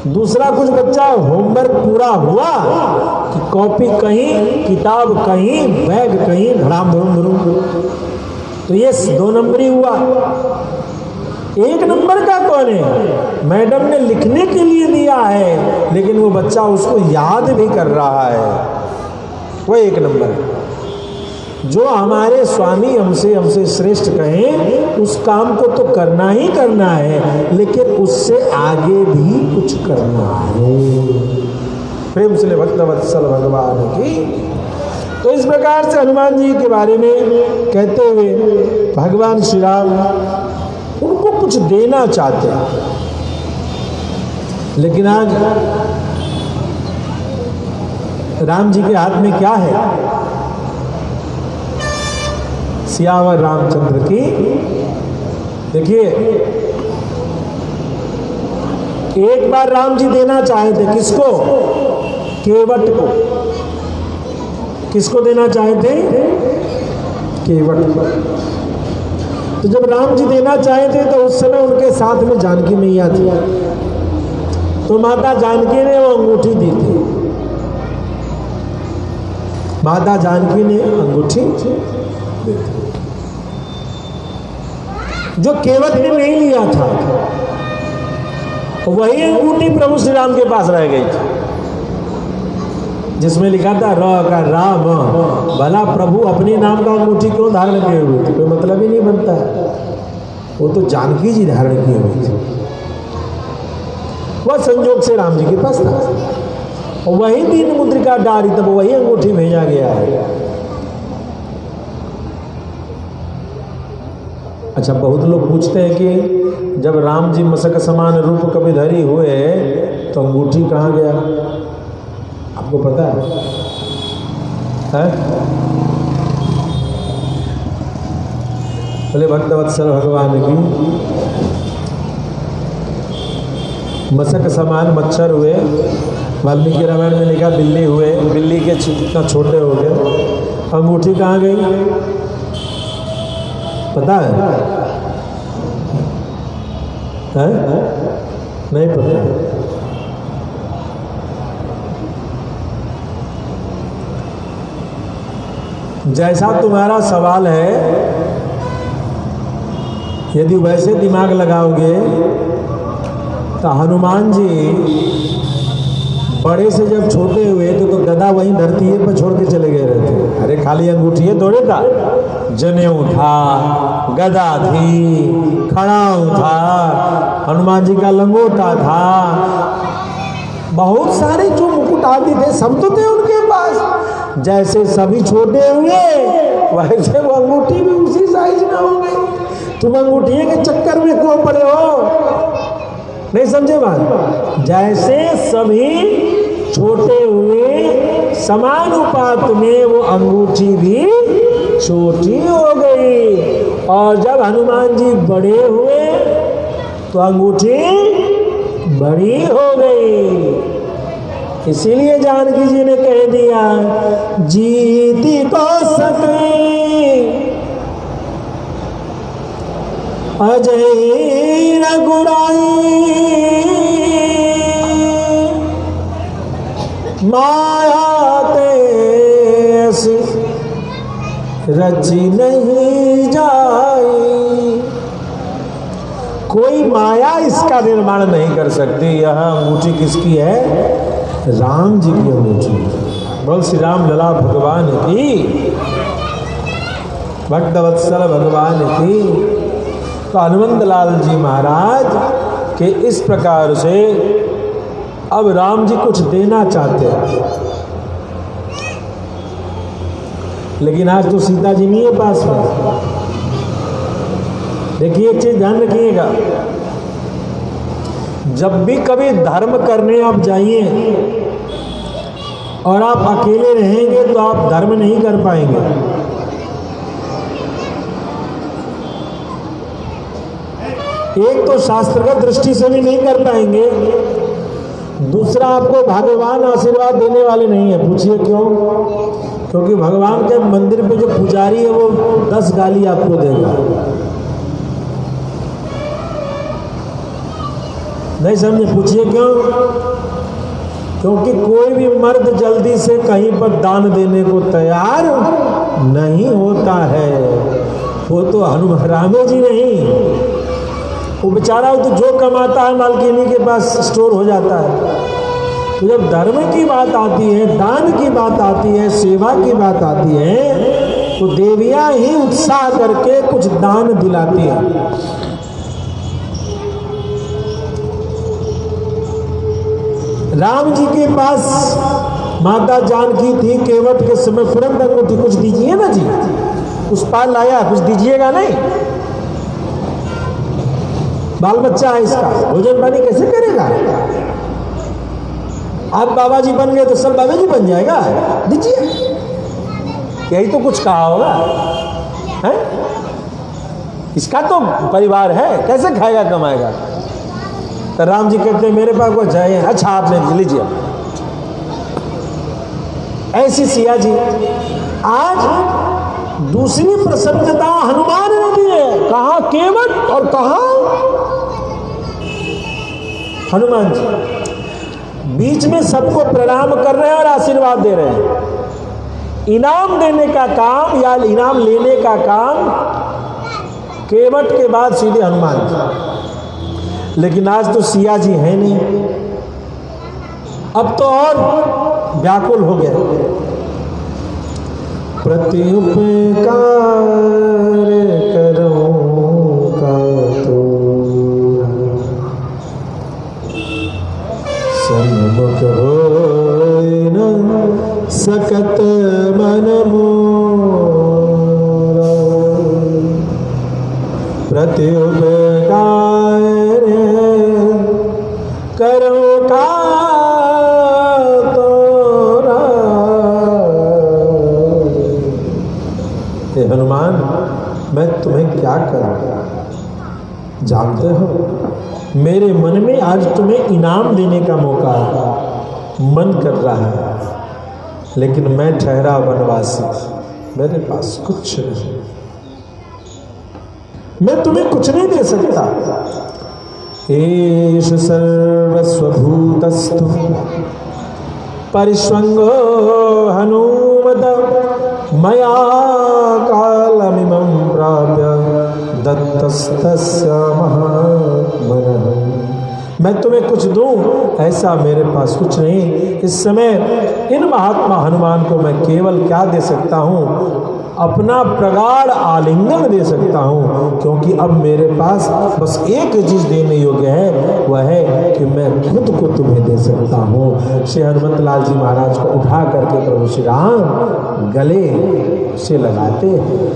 [SPEAKER 1] दूसरा कुछ बच्चा होमवर्क पूरा हुआ कि कॉपी कहीं, किताब कहीं, बैग कहीं, धड़ाम धुरुम धुरुम। तो ये 2 नंबरी हुआ। 1 नंबर का कौन है? मैडम ने लिखने के लिए दिया है, लेकिन वो बच्चा उसको याद भी कर रहा है, वो 1 नंबर है। जो हमारे स्वामी हमसे श्रेष्ठ कहें, उस काम को तो करना ही करना है, लेकिन उससे आगे भी कुछ करना है। प्रेम से भक्तवत्सल भगवान की। तो इस प्रकार से हनुमान जी के बारे में कहते हुए भगवान श्री राम उनको कुछ देना चाहते हैं, लेकिन आज राम जी के हाथ में क्या है? सियावर रामचंद्र की। देखिए, एक बार राम जी देना चाहे थे किसको? केवट को। किसको देना चाहे थे? केवट को। तो जब राम जी देना चाहे थे तो उस समय उनके साथ में जानकी मैया थी, तो माता जानकी ने वो अंगूठी दी थी। माता जानकी ने अंगूठी दी थी, जो केवट ने नहीं लिया था। वही अंगूठी प्रभु श्री राम के पास रह गई थी, जिसमें लिखा था र का राम। भला प्रभु अपने नाम का अंगूठी क्यों धारण किए हुए थे? कोई मतलब ही नहीं बनता है। वो तो जानकी जी धारण किए हुए थे, वह संजोग से राम जी के पास था। और वही 3 मुद्रिका डाली, तब वही अंगूठी भेजा गया है। अच्छा, बहुत लोग पूछते हैं कि जब राम जी मसक समान रूप कभी धरी हुए तो अंगूठी कहाँ गया? आपको पता है? बोले भक्तवत्सल भगवान की। मसक समान मच्छर हुए, वाल्मीकि रामायण में लिखा बिल्ली हुए, बिल्ली के इतना छोटे हो गए। अंगूठी कहाँ गई पता है? नहीं पता। जैसा तुम्हारा सवाल है, यदि वैसे दिमाग लगाओगे तो हनुमान जी बड़े से जब छोटे हुए तो गदा वहीं धरती पर छोड़ के चले गए रहते। अरे खाली अंगूठी है थोड़े था, जनेऊ था, गदा थी, खड़ाऊ था, हनुमान जी का लंगोटा था, बहुत सारे जो मुकुट आदि थे सब तो थे उनके पास। जैसे सभी छोटे हुए वैसे वो अंगूठी भी उसी साइज में हो गई। तुम अंगूठी के चक्कर में क्यों पड़े हो? नहीं समझे बात? जैसे सभी छोटे हुए समानुपात में वो अंगूठी भी छोटी हो गई, और जब हनुमान जी बड़े हुए तो अंगूठी बड़ी हो गई। इसीलिए जानकी जी ने कह दिया, जीती को सके अजय रघुराई, माया तेस रची नहीं जाई। कोई माया इसका निर्माण नहीं कर सकती। यह अंगूठी किसकी है? राम जी की अंगूठी। बोल श्री राम लला भगवान की, भक्तवत्सल भगवान की। तो हनुमंत लाल जी महाराज के इस प्रकार से अब राम जी कुछ देना चाहते हैं, लेकिन आज तो सीता जी नहीं है पास में। देखिए एक चीज ध्यान रखिएगा, जब भी कभी धर्म करने आप जाइए और आप अकेले रहेंगे तो आप धर्म नहीं कर पाएंगे। एक तो शास्त्रगत दृष्टि से भी नहीं कर पाएंगे, दूसरा आपको भगवान आशीर्वाद देने वाले नहीं है। पूछिए क्यों? क्योंकि भगवान के मंदिर पे जो पुजारी है वो 10 गाली आपको देगा। नहीं समझे? पूछिए क्यों? क्योंकि कोई भी मर्द जल्दी से कहीं पर दान देने को तैयार नहीं होता है। वो तो हनुमान रामे जी नहीं, वो बेचारा तो जो कमाता है मालकिनी के पास स्टोर हो जाता है। तो जब धर्म की बात आती है, दान की बात आती है, सेवा की बात आती है, तो देवियां ही उत्साह करके कुछ दान दिलाती हैं। राम जी के पास माता जानकी थी, केवट के समय तुरंत अंगूठी, कुछ दीजिए ना जी। उस पार लाया, कुछ दीजिएगा नहीं? बाल बच्चा है इसका, भोजन पानी कैसे करेगा? आप बाबा जी बन गए तो सब बाबा जी बन जाएगा, दीजिए। यही तो कुछ कहा होगा, है? इसका तो परिवार है, कैसे खाएगा कमाएगा? तो राम जी कहते हैं मेरे पास कुछ है। अच्छा आपने लीजिए। ऐसी सिया जी आज दूसरी प्रसन्नता हनुमान ने दी है। कहा केवट और कहा हनुमान जी बीच में सबको प्रणाम कर रहे हैं और आशीर्वाद दे रहे हैं। इनाम देने का काम या इनाम लेने का काम केवट के बाद सीधे हनुमान जी। लेकिन आज तो सिया जी है नहीं, अब तो और व्याकुल हो गया। प्रति उपकार करूं का तो सन्मुख होय न सकत मन मोरा। प्रति उपकार करूं का तोरा। हे हनुमान, मैं तुम्हें क्या करूं? जानते हो मेरे मन में आज तुम्हें इनाम देने का मौका मन कर रहा है, लेकिन मैं ठहरा वनवासी, मेरे पास कुछ नहीं, मैं तुम्हें कुछ नहीं दे सकता। एष सर्वस्वभूतस्तु परिष्वंगो हनुमत मया कालमिमं प्राप्य दत्तस्तस्य महात्मनः। मैं तुम्हें कुछ दूं ऐसा मेरे पास कुछ नहीं। इस समय इन महात्मा हनुमान को मैं केवल क्या दे सकता हूँ? अपना प्रगाढ़ आलिंगन दे सकता हूँ, क्योंकि अब मेरे पास बस एक चीज देने योग्य है, वह है कि मैं खुद को तुम्हें दे सकता हूँ। श्री हनुमत लाल जी महाराज को उठा करके प्रभु श्री राम गले से लगाते हैं।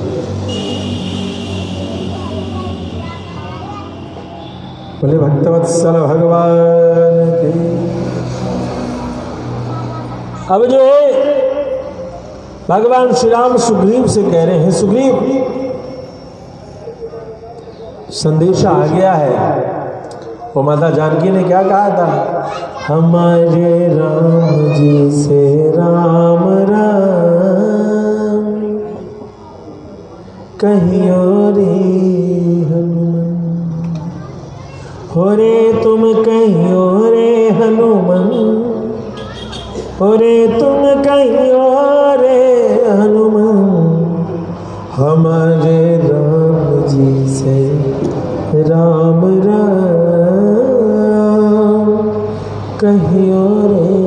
[SPEAKER 1] बोले भक्तवत्सल भगवान की। अब जो है भगवान श्री राम सुग्रीव से कह रहे हैं, सुग्रीव संदेशा आ गया है। वो माता जानकी ने क्या कहा था? हमारे राम जी से राम राम कहीं और हनुमान हो रे तुम कहीं और हनुमान हो रे तुम कहीं और हनुमान हमारे राम जी से राम राम कहियो रे।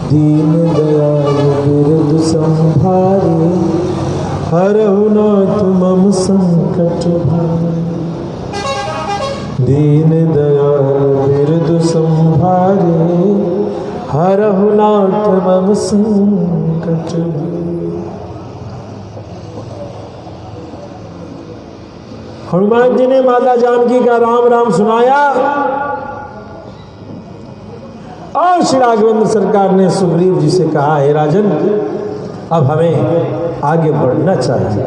[SPEAKER 1] दीन दयाल बिरद संभारे हरहु नाथ मम संकट भारे। दीन दयाल बिरद संभारे हरहु नाथ मम संकट भारे। हनुमान जी ने माता जानकी का राम राम सुनाया और श्री राघवेंद्र सरकार ने सुग्रीव जी से कहा, हे राजन, अब हमें आगे बढ़ना चाहिए।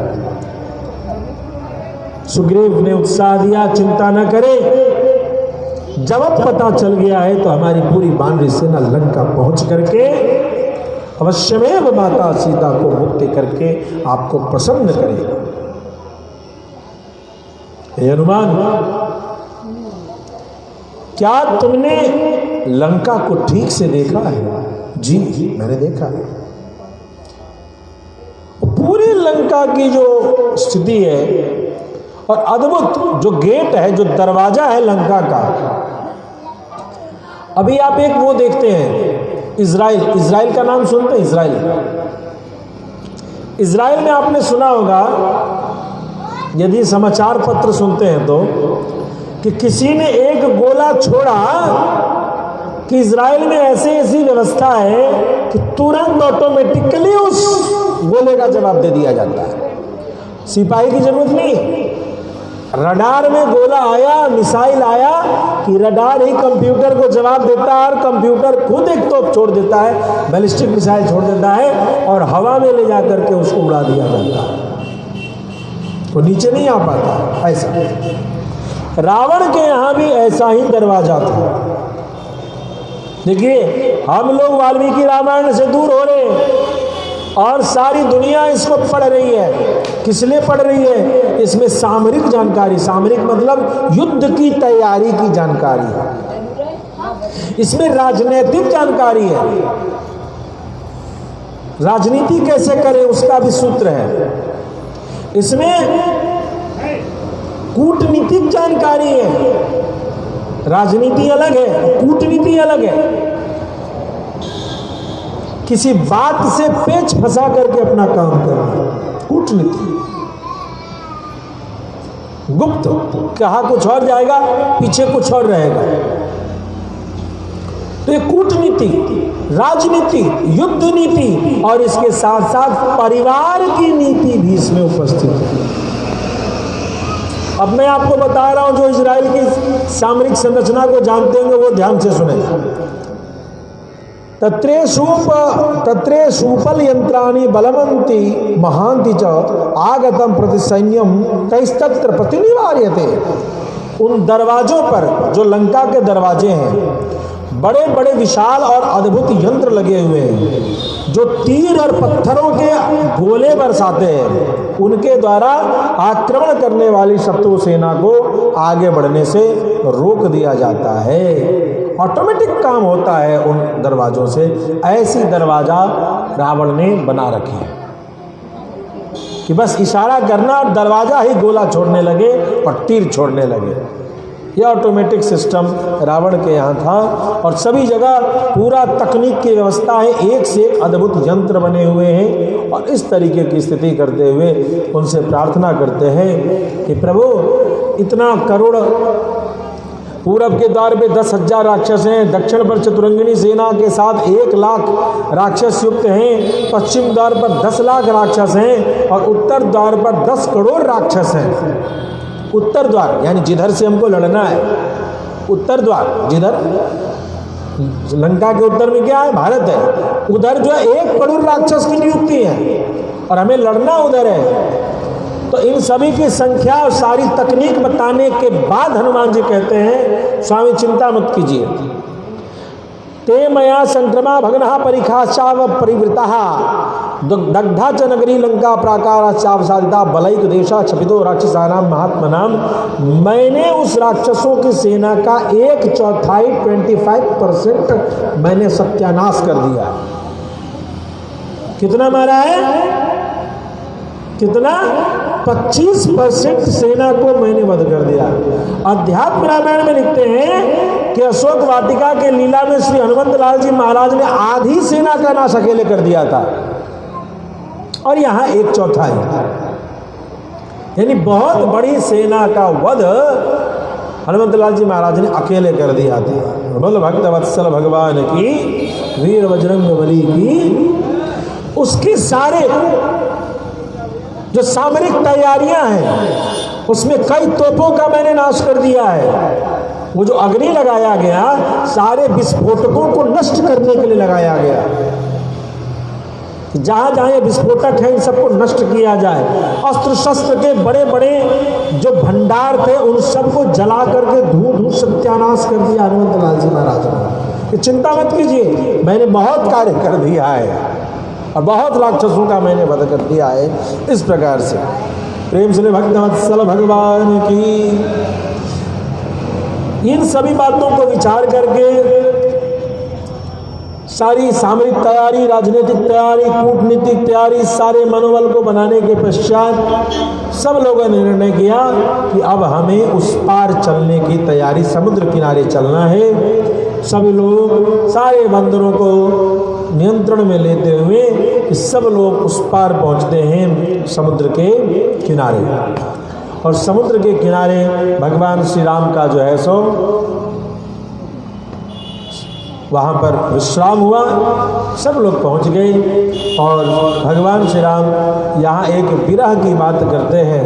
[SPEAKER 1] सुग्रीव ने उत्साह दिया, चिंता न करें, जब अब पता चल गया है तो हमारी पूरी वानरी सेना लंका पहुंच करके अवश्यमेव माता सीता को मुक्त करके आपको प्रसन्न करेगा। हे हनुमान, क्या तुमने लंका को ठीक से देखा है? जी मैंने देखा है। पूरी लंका की जो स्थिति है और अद्भुत जो गेट है, जो दरवाजा है लंका का, अभी आप एक वो देखते हैं इजराइल का नाम सुनते हैं? इजराइल में आपने सुना होगा, यदि समाचार पत्र सुनते हैं तो, कि किसी ने एक गोला छोड़ा कि इजराइल में ऐसी व्यवस्था है कि तुरंत ऑटोमेटिकली उस गोले का जवाब दे दिया जाता है, सिपाही की जरूरत नहीं। रडार में गोला आया, मिसाइल आया कि रडार ही कंप्यूटर को जवाब देता है और कंप्यूटर खुद एक तोप छोड़ देता है, बैलिस्टिक मिसाइल छोड़ देता है और हवा में ले जाकर के उसको उड़ा दिया जाता है, वो नीचे नहीं आ पाता। ऐसा रावण के यहां भी ऐसा ही दरवाजा था। देखिए, हम लोग वाल्मीकि रामायण से दूर हो रहे और सारी दुनिया इसको पढ़ रही है। किस लिए पढ़ रही है? इसमें सामरिक जानकारी, सामरिक मतलब युद्ध की तैयारी की जानकारी है, इसमें राजनीतिक जानकारी है, राजनीति कैसे करें उसका भी सूत्र है, इसमें कूटनीतिक जानकारी है। राजनीति अलग है, कूटनीति अलग है। किसी बात से पेच फंसा करके अपना काम करना, कूटनीति। गुप्त, कहा कुछ और जाएगा, पीछे कुछ और रहेगा। तो ये कूटनीति, राजनीति, युद्ध नीति और इसके साथ साथ परिवार की नीति भी इसमें उपस्थित है। अब मैं आपको बता रहा हूं, जो इजराइल की सामरिक संरचना को जानते होंगे वो ध्यान से सुने। तत्रे सूपल यंत्राणि बलवंती महांति च आगतम प्रति सैन्यम कैस्तत्र प्रतिनिवार्यते। उन दरवाजों पर, जो लंका के दरवाजे हैं, बड़े बड़े विशाल और अद्भुत यंत्र लगे हुए हैं, जो तीर और पत्थरों के गोले बरसाते हैं। उनके द्वारा आक्रमण करने वाली शत्रु सेना को आगे बढ़ने से रोक दिया जाता है। ऑटोमेटिक काम होता है उन दरवाजों से। ऐसी दरवाजा रावण ने बना रखी है कि बस इशारा करना और दरवाजा ही गोला छोड़ने लगे और तीर छोड़ने लगे। यह ऑटोमेटिक सिस्टम रावण के यहाँ था और सभी जगह पूरा तकनीक की व्यवस्था है, एक से एक अद्भुत यंत्र बने हुए हैं। और इस तरीके की स्थिति करते हुए उनसे प्रार्थना करते हैं कि प्रभु, इतना करोड़, पूरब के द्वार पे 10,000 राक्षस हैं, दक्षिण पर चतुरंगिनी सेना के साथ 1 लाख राक्षस युक्त हैं, पश्चिम द्वार पर 10 लाख राक्षस हैं और उत्तर द्वार पर 10 करोड़ राक्षस हैं। उत्तर द्वार यानी जिधर से हमको लड़ना है, उत्तर द्वार, जिधर लंका के उत्तर में क्या है? भारत है। उधर जो है 1 करोड़ राक्षस की नियुक्ति है और हमें लड़ना उधर है। तो इन सभी की संख्या और सारी तकनीक बताने के बाद हनुमान जी कहते हैं, स्वामी चिंता मत कीजिए। ते मया संक्रमा भग्नः परिखाश्चाव परिवृतः दग्धा च नगरी लंका प्राकारा चावसादिता बलैक देशा छपितो राक्षसानाम महात्मनाम। मैंने उस राक्षसों की सेना का 1/4 25% मैंने सत्यानाश कर दिया। कितना मारा है? कितना? 25% सेना को मैंने वध कर दिया। अध्यात्म रामायण में लिखते हैं कि अशोक वाटिका के लीला में श्री हनुमंत लाल जी महाराज ने आधी सेना का नाश अकेले कर दिया था, और यहां 1/4, यानी बहुत बड़ी सेना का वध हनुमंत लाल जी महाराज ने अकेले कर दिया था। बोल भक्त वत्सल भगवान की, वीर बजरंग बली की। उसकी सारे जो सामरिक तैयारियां हैं उसमें कई तोपों का मैंने नाश कर दिया है। वो जो अग्नि लगाया गया, सारे विस्फोटकों को नष्ट करने के लिए लगाया गया। जहां जहां ये विस्फोटक है इन सबको नष्ट किया जाए। अस्त्र शस्त्र के बड़े बड़े जो भंडार थे उन सबको जला करके धूल सत्यानाश कर दिया हनुमंत लाल जी महाराज ने। चिंता मत कीजिए, मैंने बहुत कार्य कर दिया है और बहुत राक्षसों का मैंने वध कर दिया है। इस प्रकार से प्रेम से भक्त वत्सल भगवान की। इन सभी बातों को विचार करके सारी सामरिक तैयारी, राजनीतिक तैयारी, कूटनीतिक तैयारी, सारे मनोबल को बनाने के पश्चात सब लोगों ने निर्णय किया कि अब हमें उस पार चलने की तैयारी, समुद्र किनारे चलना है। सभी लोग सारे बंदरों को नियंत्रण में लेते हुए कि सब लोग उस पार पहुंचते हैं समुद्र के किनारे। और समुद्र के किनारे भगवान श्री राम का जो है सो वहाँ पर विश्राम हुआ। सब लोग पहुँच गए और भगवान श्री राम यहाँ एक विरह की बात करते हैं।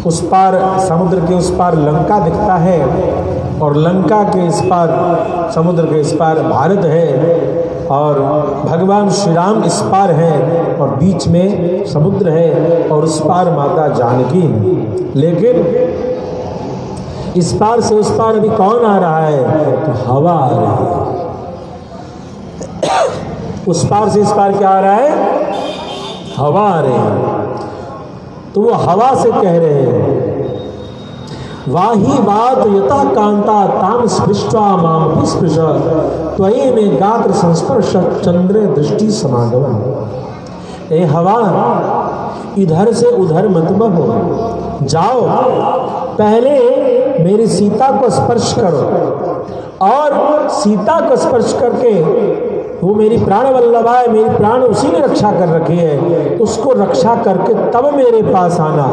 [SPEAKER 1] उस पार, समुद्र के उस पार लंका दिखता है और लंका के इस पार, समुद्र के इस पार भारत है और भगवान श्री राम इस पार हैं और बीच में समुद्र है और उस पार माता जानकी है। लेकिन इस पार से उस पार अभी कौन आ रहा है? तो हवा आ रही है। उस पार से इस पार क्या आ रहा है? हवा आ रही है। तो वो हवा से कह रहे हैं, वाही बात यथा कांता ताम स्पृष्ट्वा माम स्पृश त्वयि में गात्र संस्पर्श चंद्र दृष्टि समागम। ए हवा, इधर से उधर मत बहो, जाओ पहले मेरी सीता को स्पर्श करो और सीता को स्पर्श करके, वो मेरी प्राण वल्लभा है, मेरी प्राण उसी ने रक्षा कर रखी है, उसको रक्षा करके तब मेरे पास आना।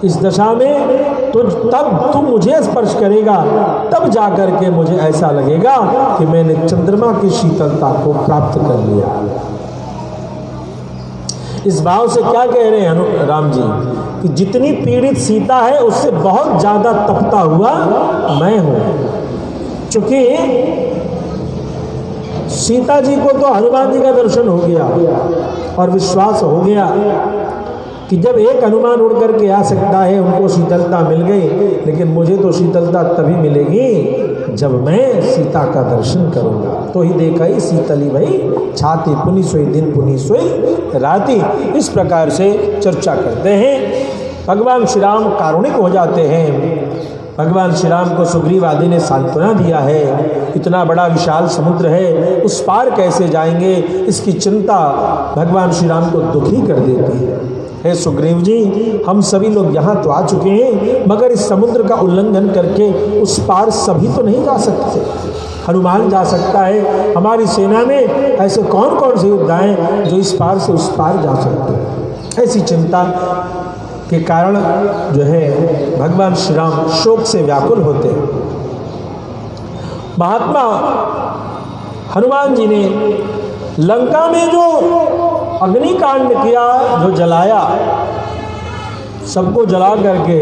[SPEAKER 1] इस दशा में तो तब तू मुझे स्पर्श करेगा, तब जाकर के मुझे ऐसा लगेगा कि मैंने चंद्रमा की शीतलता को प्राप्त कर लिया। इस भाव से क्या कह रहे हैं राम जी कि जितनी पीड़ित सीता है उससे बहुत ज्यादा तपता हुआ मैं हूं। चूंकि सीता जी को तो हनुमान जी का दर्शन हो गया और विश्वास हो गया कि जब एक हनुमान उड़ करके आ सकता है, उनको शीतलता मिल गई, लेकिन मुझे तो शीतलता तभी मिलेगी जब मैं सीता का दर्शन करूंगा। तो ही देखा ही शीतली भई छाती, पुनि सोई दिन पुनि सोई राती। इस प्रकार से चर्चा करते हैं। भगवान श्री राम कारुणिक हो जाते हैं। भगवान श्री राम को सुग्रीव आदि ने सांत्वना दिया है, इतना बड़ा विशाल समुद्र है, उस पार कैसे जाएंगे, इसकी चिंता भगवान श्री राम को दुखी कर देती है। हे सुग्रीव जी, हम सभी लोग यहाँ तो आ चुके हैं, मगर इस समुद्र का उल्लंघन करके उस पार सभी तो नहीं जा सकते। हनुमान जा सकता है, हमारी सेना में ऐसे कौन कौन से योद्धा हैं जो इस पार से उस पार जा सकते हैं। ऐसी चिंता के कारण जो है भगवान श्री राम शोक से व्याकुल होते हैं। महात्मा हनुमान जी ने लंका में जो अग्निकांड किया, जो जलाया, सबको जला करके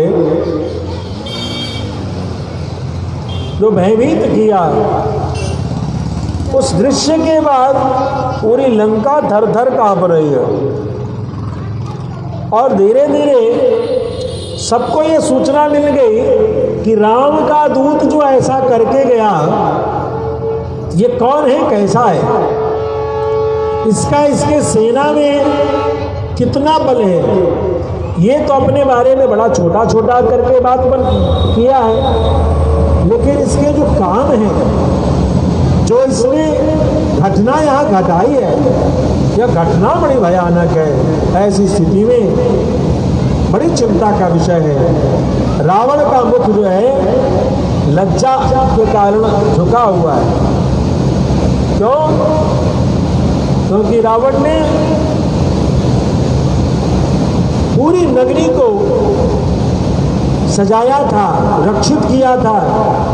[SPEAKER 1] जो भयभीत किया, उस दृश्य के बाद पूरी लंका थर थर कांप रही है और धीरे धीरे सबको ये सूचना मिल गई कि राम का दूत जो ऐसा करके गया, ये कौन है, कैसा है, इसका इसके सेना में कितना बल है। ये तो अपने बारे में बड़ा छोटा छोटा करके बात किया है, लेकिन इसके जो काम हैं, जो इसने घटना यहाँ घटाई है, यह घटना बड़ी भयानक है। ऐसी स्थिति में बड़ी चिंता का विषय है। रावण का मुख जो है लज्जा के कारण झुका हुआ है। क्यों? क्योंकि रावण ने पूरी नगरी को सजाया था, रक्षित किया था,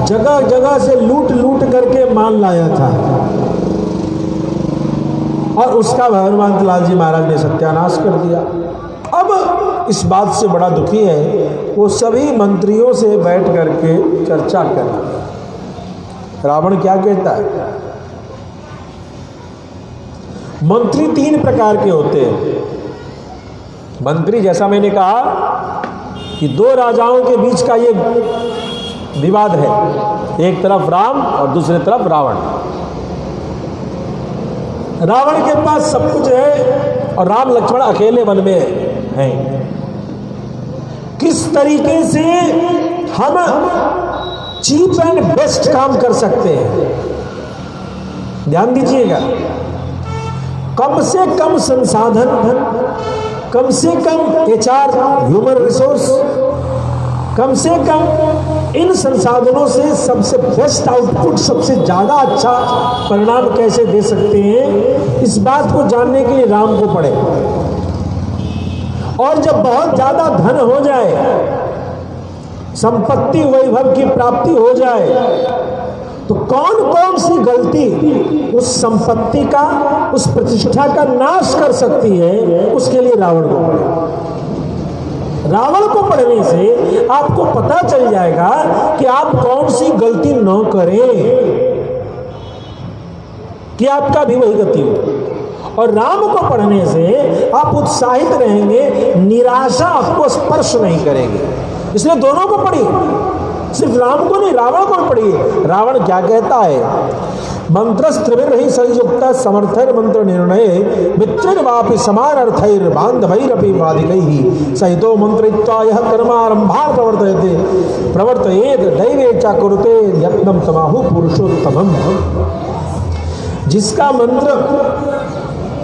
[SPEAKER 1] जगह जगह से लूट लूट करके माल लाया था, और उसका भगवान लाल जी महाराज ने सत्यानाश कर दिया। अब इस बात से बड़ा दुखी है, वो सभी मंत्रियों से बैठ करके चर्चा कर। रावण क्या कहता है? मंत्री 3 प्रकार के होते हैं। मंत्री, जैसा मैंने कहा कि 2 राजाओं के बीच का ये विवाद है, एक तरफ राम और दूसरी तरफ रावण। रावण के पास सब कुछ है और राम लक्ष्मण अकेले वन में हैं। किस तरीके से हम चीप एंड बेस्ट काम कर सकते हैं? ध्यान दीजिएगा। कम से कम संसाधन, कम से कम HR ह्यूमन रिसोर्स, कम से कम इन संसाधनों से सबसे बेस्ट आउटपुट, सबसे ज़्यादा अच्छा परिणाम कैसे दे सकते हैं, इस बात को जानने के लिए राम को पड़े। और जब बहुत ज़्यादा धन हो जाए, संपत्ति वैभव की प्राप्ति हो जाए, तो कौन कौन सी गलती उस संपत्ति का, उस प्रतिष्ठा का नाश कर सकती है, उसके लिए रावण को पढ़े। रावण को पढ़ने से आपको पता चल जाएगा कि आप कौन सी गलती न करें कि आपका भी वही गति हो। और राम को पढ़ने से आप उत्साहित रहेंगे, निराशा आपको स्पर्श नहीं करेगी। इसलिए दोनों को पढ़िए, सिर्फ राम को नहीं, रावण को पढ़िए। रावण क्या कहता है? मंत्रस्त्रिभिर्हि संयुक्त समर्थैर मंत्र निर्णय मित्रैर्वापि समान अर्थैर बान्धवैरपि वादिकैः सहितो मंत्रयित्वा यः कर्मारम्भान् प्रवर्तयेत् दैवे च कुरुते यत्नं तमाहु पुरुषोत्तमम्। जिसका मंत्र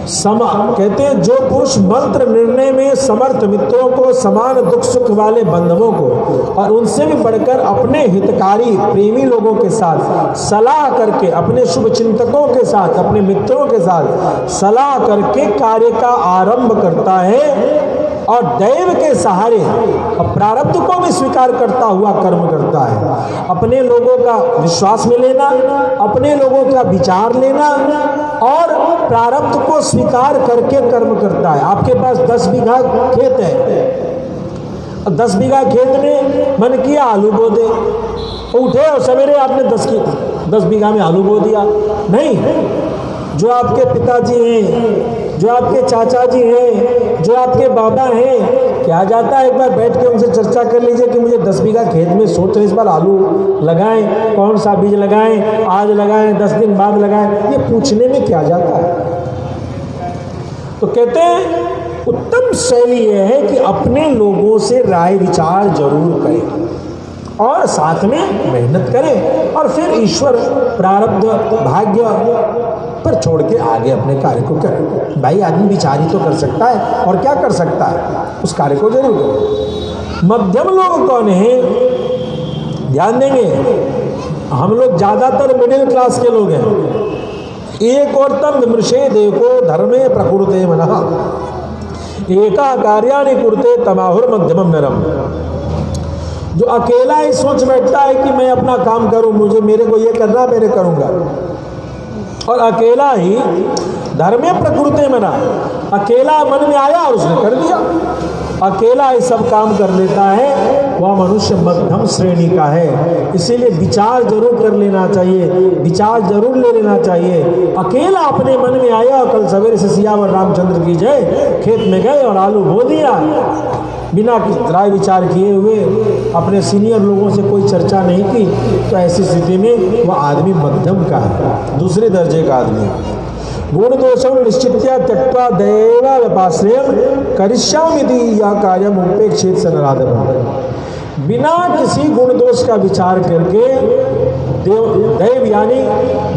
[SPEAKER 1] कहते हैं, जो पुरुष मंत्र निर्णय में समर्थ मित्रों को, समान दुख सुख वाले बंधुओं को और उनसे भी बढ़कर अपने हितकारी प्रेमी लोगों के साथ सलाह करके, अपने शुभ चिंतकों के साथ, अपने मित्रों के साथ सलाह करके कार्य का आरंभ करता है और दैव के सहारे और प्रारब्ध को भी स्वीकार करता हुआ कर्म करता है। अपने लोगों का विश्वास में लेना, अपने लोगों का विचार लेना और प्रारब्ध को स्वीकार करके कर्म करता है। आपके पास 10 बीघा खेत है, 10 बीघा खेत में मन किया आलू बो दे, उठे और सवेरे आपने 10 बीघा में आलू बो दिया। नहीं, जो आपके पिताजी हैं, जो आपके चाचा जी हैं, जो आपके बाबा हैं, क्या जाता है एक बार बैठ के उनसे चर्चा कर लीजिए कि मुझे 10 बीघा खेत में सोच रहे इस बार आलू लगाएं, कौन सा बीज लगाएं, आज लगाएं, 10 दिन बाद लगाएं, ये पूछने में क्या जाता है? तो कहते हैं उत्तम शैली यह है कि अपने लोगों से राय विचार जरूर करें और साथ में मेहनत करें और फिर ईश्वर प्रारब्ध भाग्य पर छोड़ के आगे अपने कार्य को करें। भाई आदमी विचार ही तो कर सकता है और क्या कर सकता है, उस कार्य को जरूर करें। मध्यम लोग कौन है? ध्यान देंगे, हम लोग ज्यादातर मिडिल क्लास के लोग हैं। एक और तम विमृशे देखो धर्मे प्रकृते मनः एका कार्यानि कुरुते तमाहुर मध्यमम नरम। जो अकेला ही सोच बैठता है कि मैं अपना काम करूं, मुझे मेरे को ये करना, मैंने करूंगा, और अकेला ही धर्मे प्रकृते मना, अकेला मन में आया और उसने कर दिया, अकेला ही सब काम कर लेता है, वह मनुष्य मध्यम श्रेणी का है। इसीलिए विचार जरूर कर लेना चाहिए, विचार जरूर ले लेना चाहिए। अकेला अपने मन में आया और कल सवेरे से सियावर रामचंद्र की जय खेत में गए और आलू बो दिया, बिना राय विचार किए हुए, अपने सीनियर लोगों से कोई चर्चा नहीं की, तो ऐसी स्थिति में वह आदमी मध्यम का है, दूसरे दर्जे का आदमी। गुण दोषम निश्चित्या त्यक्त्वा दैव व्यपाश्रयम करिष्यामिति यह कार्यम उपेक्षित सनराधव। बिना किसी गुण दोष का विचार करके दैव यानी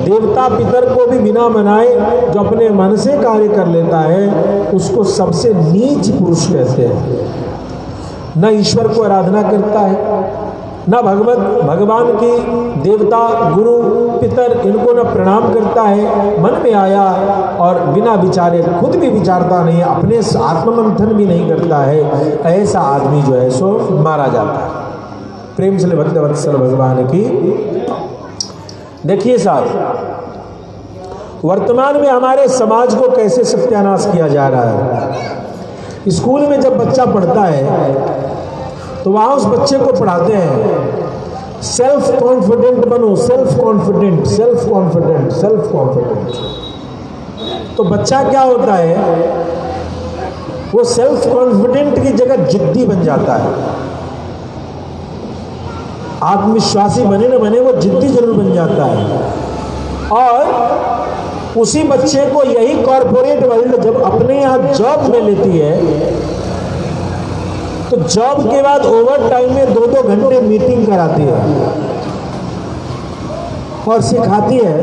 [SPEAKER 1] देवता पितर को भी बिना मनाए जो अपने मन से कार्य कर लेता है उसको सबसे नीच पुरुष कहते हैं। न ईश्वर को आराधना करता है, न भगवान की देवता गुरु पितर इनको न प्रणाम करता है, मन में आया और बिना विचारे खुद भी विचारता नहीं है, अपने आत्ममंथन भी नहीं करता है, ऐसा आदमी जो है सो मारा जाता है। प्रेम से भक्तवत्सल भगवान की। देखिए साहब, वर्तमान में हमारे समाज को कैसे सत्यानाश किया जा रहा है। स्कूल में जब बच्चा पढ़ता है तो वहाँ उस बच्चे को पढ़ाते हैं सेल्फ कॉन्फिडेंट बनो, self confident, self confident, self confident. तो बच्चा क्या होता है, वो सेल्फ कॉन्फिडेंट की जगह जिद्दी बन जाता है। आत्मविश्वासी बने न बने वो जिद्दी जरूर बन जाता है। और उसी बच्चे को यही कॉर्पोरेट वर्ल्ड जब अपने यहाँ जॉब में लेती है तो जॉब के बाद ओवर टाइम में 2-2 घंटे मीटिंग कराती है और सिखाती है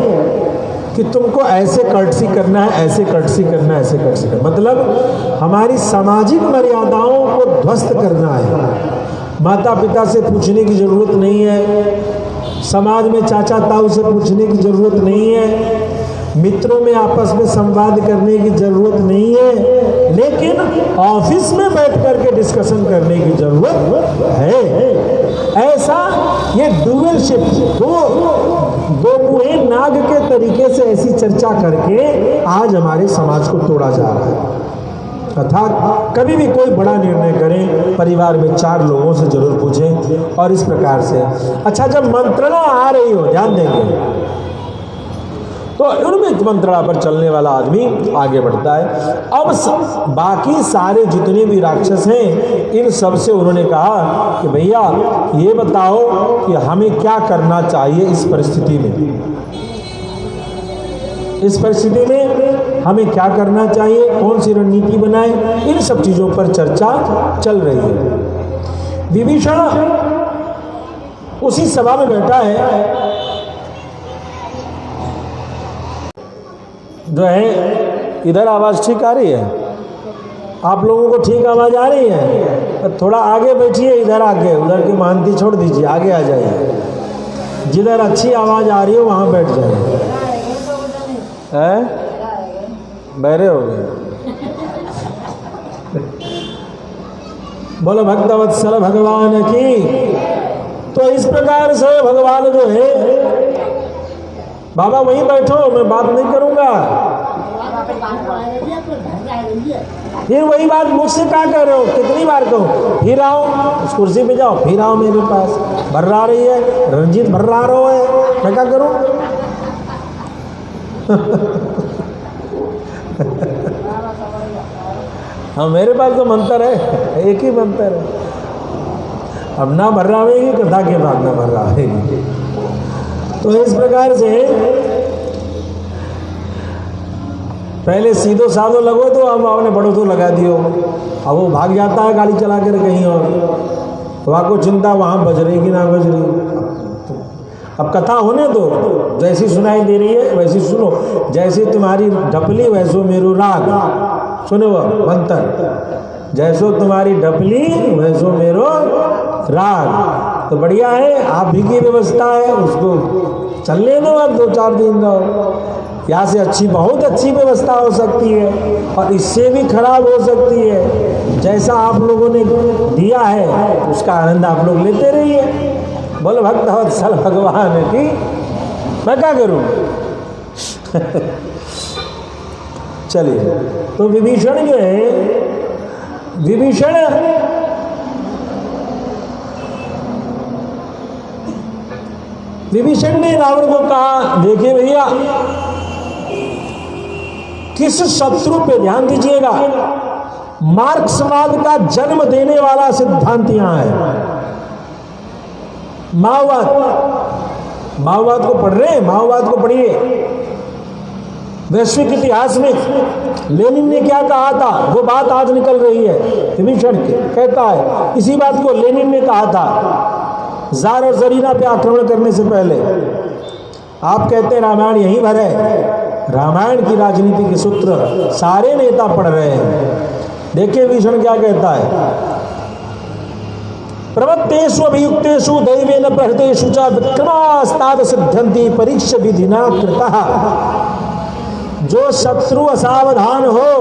[SPEAKER 1] कि तुमको ऐसे कर्टसी करना है, ऐसे कर्टसी करना है, ऐसे कर्टसी करना। मतलब हमारी सामाजिक मर्यादाओं को ध्वस्त करना है। माता पिता से पूछने की जरूरत नहीं है, समाज में चाचा ताऊ से पूछने की जरूरत नहीं है, मित्रों में आपस में संवाद करने की जरूरत नहीं है, लेकिन ऑफिस में बैठ करके डिस्कशन करने की जरूरत है। ऐसा ये डुअलशिप, दो मुहे नाग के तरीके से ऐसी चर्चा करके आज हमारे समाज को तोड़ा जा रहा है। अर्थात कभी भी कोई बड़ा निर्णय करें परिवार में 4 लोगों से जरूर पूछें और इस प्रकार से। अच्छा, जब मंत्रणा आ रही हो, ध्यान देंगे तो उनमें मंत्रणा पर चलने वाला आदमी आगे बढ़ता है। अब बाकी सारे जितने भी राक्षस हैं इन सब से उन्होंने कहा कि भैया ये बताओ कि हमें क्या करना चाहिए इस परिस्थिति में, इस परिस्थिति में हमें क्या करना चाहिए, कौन सी रणनीति बनाए, इन सब चीजों पर चर्चा चल रही है। विभीषण उसी सभा में बैठा है जो है। इधर आवाज ठीक आ रही है, आप लोगों को ठीक आवाज आ रही है? तो थोड़ा आगे बैठिए, इधर आके, उधर की मानती छोड़ दीजिए, आगे आ जाइए। जिधर अच्छी आवाज आ रही हो वहां बैठ जाइए। बहरे हो गए। बोलो भक्तवत्सल भगवान की। तो इस प्रकार से भगवान जो है, बाबा वहीं बैठो, मैं बात नहीं करूंगा। फिर वही बात मुझसे क्या कह रहे हो, कितनी बार कहो, फिर आओ उस कुर्सी पे जाओ, फिर आओ मेरे पास। भर्रा रही है, रंजीत भर्रा रहा है, मैं क्या करूं? हाँ, मेरे पास तो मंत्र है, एक ही मंत्र है। अब ना भर्रावेगी कथा के बाद ना भर्रावेगी। तो इस प्रकार से पहले सीधो साधो लगो तो अब आपने बड़ो तो लगा दियो। अब वो भाग जाता है गाड़ी चला कर कहीं और, तो आपको चिंता वहाँ बज रही कि ना बज रही। अब कथा होने दो, जैसी सुनाई दे रही है वैसी सुनो। जैसी तुम्हारी ढपली वैसो मेरो राग, सुनो मंत्र। जैसो तुम्हारी ढपली वैसो मेरो राग। तो बढ़िया है, आप भी की व्यवस्था है, उसको चलने दो, अब 2-4 दिन रहो। यहाँ से अच्छी, बहुत अच्छी व्यवस्था हो सकती है और इससे भी खराब हो सकती है। जैसा आप लोगों ने दिया है उसका आनंद आप लोग लेते रहिए। बोलो भक्तवत्सल भगवान की। मैं क्या करूं? चलिए, तो विभीषण जो है, विभीषण ने रावण को कहा, देखिए भैया, किस शत्रु पे, ध्यान दीजिएगा, मार्क्सवाद का जन्म देने वाला सिद्धांत यहां है। माओवाद को पढ़ रहे हैं, माओवाद को पढ़िए। वैश्विक इतिहास में लेनिन ने क्या कहा था, वो बात आज निकल रही है। विभीषण कहता है, इसी बात को लेनिन ने कहा था जार और जरीना पे आक्रमण करने से पहले। आप कहते हैं रामायण यहीं भर है, रामायण की राजनीति के सूत्र सारे नेता पढ़ रहे हैं। देखिए विभीषण क्या कहता है, प्रवत्तेषु अभियुक्तेषु दैवेन प्रहृतेषु च विक्रमास्ताद सिद्ध्यन्ति परीक्ष विधिना कृतः। जो शत्रु असावधान हो,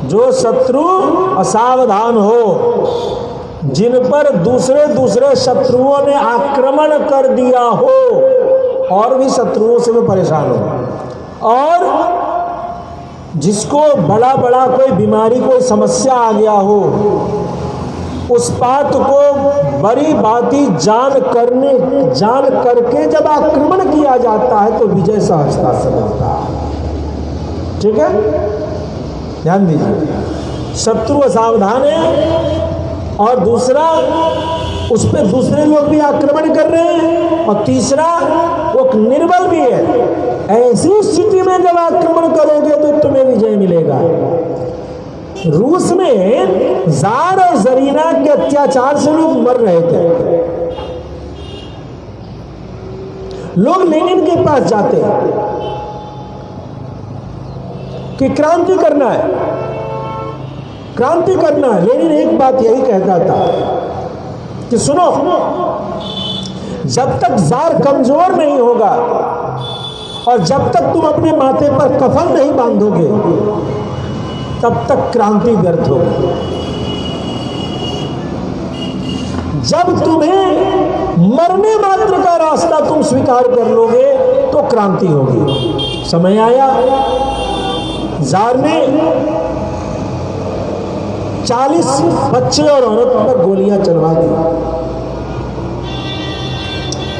[SPEAKER 1] जो शत्रु असावधान हो, जिन पर दूसरे शत्रुओं ने आक्रमण कर दिया हो और भी शत्रुओं से वो परेशान हो, और जिसको बड़ा कोई बीमारी कोई समस्या आ गया हो, उस बात को बड़ी बाती जान करके जब आक्रमण किया जाता है तो विजय सहजता से मिलता है। ठीक है, ध्यान दीजिए, शत्रु असावधान है और दूसरा उस पर दूसरे लोग भी आक्रमण कर रहे हैं, और तीसरा वो निर्बल भी है। ऐसी स्थिति में जब आक्रमण करोगे तो तुम्हें विजय मिलेगा। रूस में जार और जरीना के अत्याचार से लोग मर रहे थे। लोग लेनिन के पास जाते कि क्रांति करना है, क्रांति करना है। लेनिन एक बात यही कहता था कि सुनो, जब तक जार कमजोर नहीं होगा और जब तक तुम अपने माथे पर कफन नहीं बांधोगे तब तक क्रांति व्यर्थ होगी। जब तुम्हें मरने मात्र का रास्ता तुम स्वीकार कर लोगे तो क्रांति होगी। समय आया, जार ने 40 बच्चे और औरत पर गोलियां चलवा दी।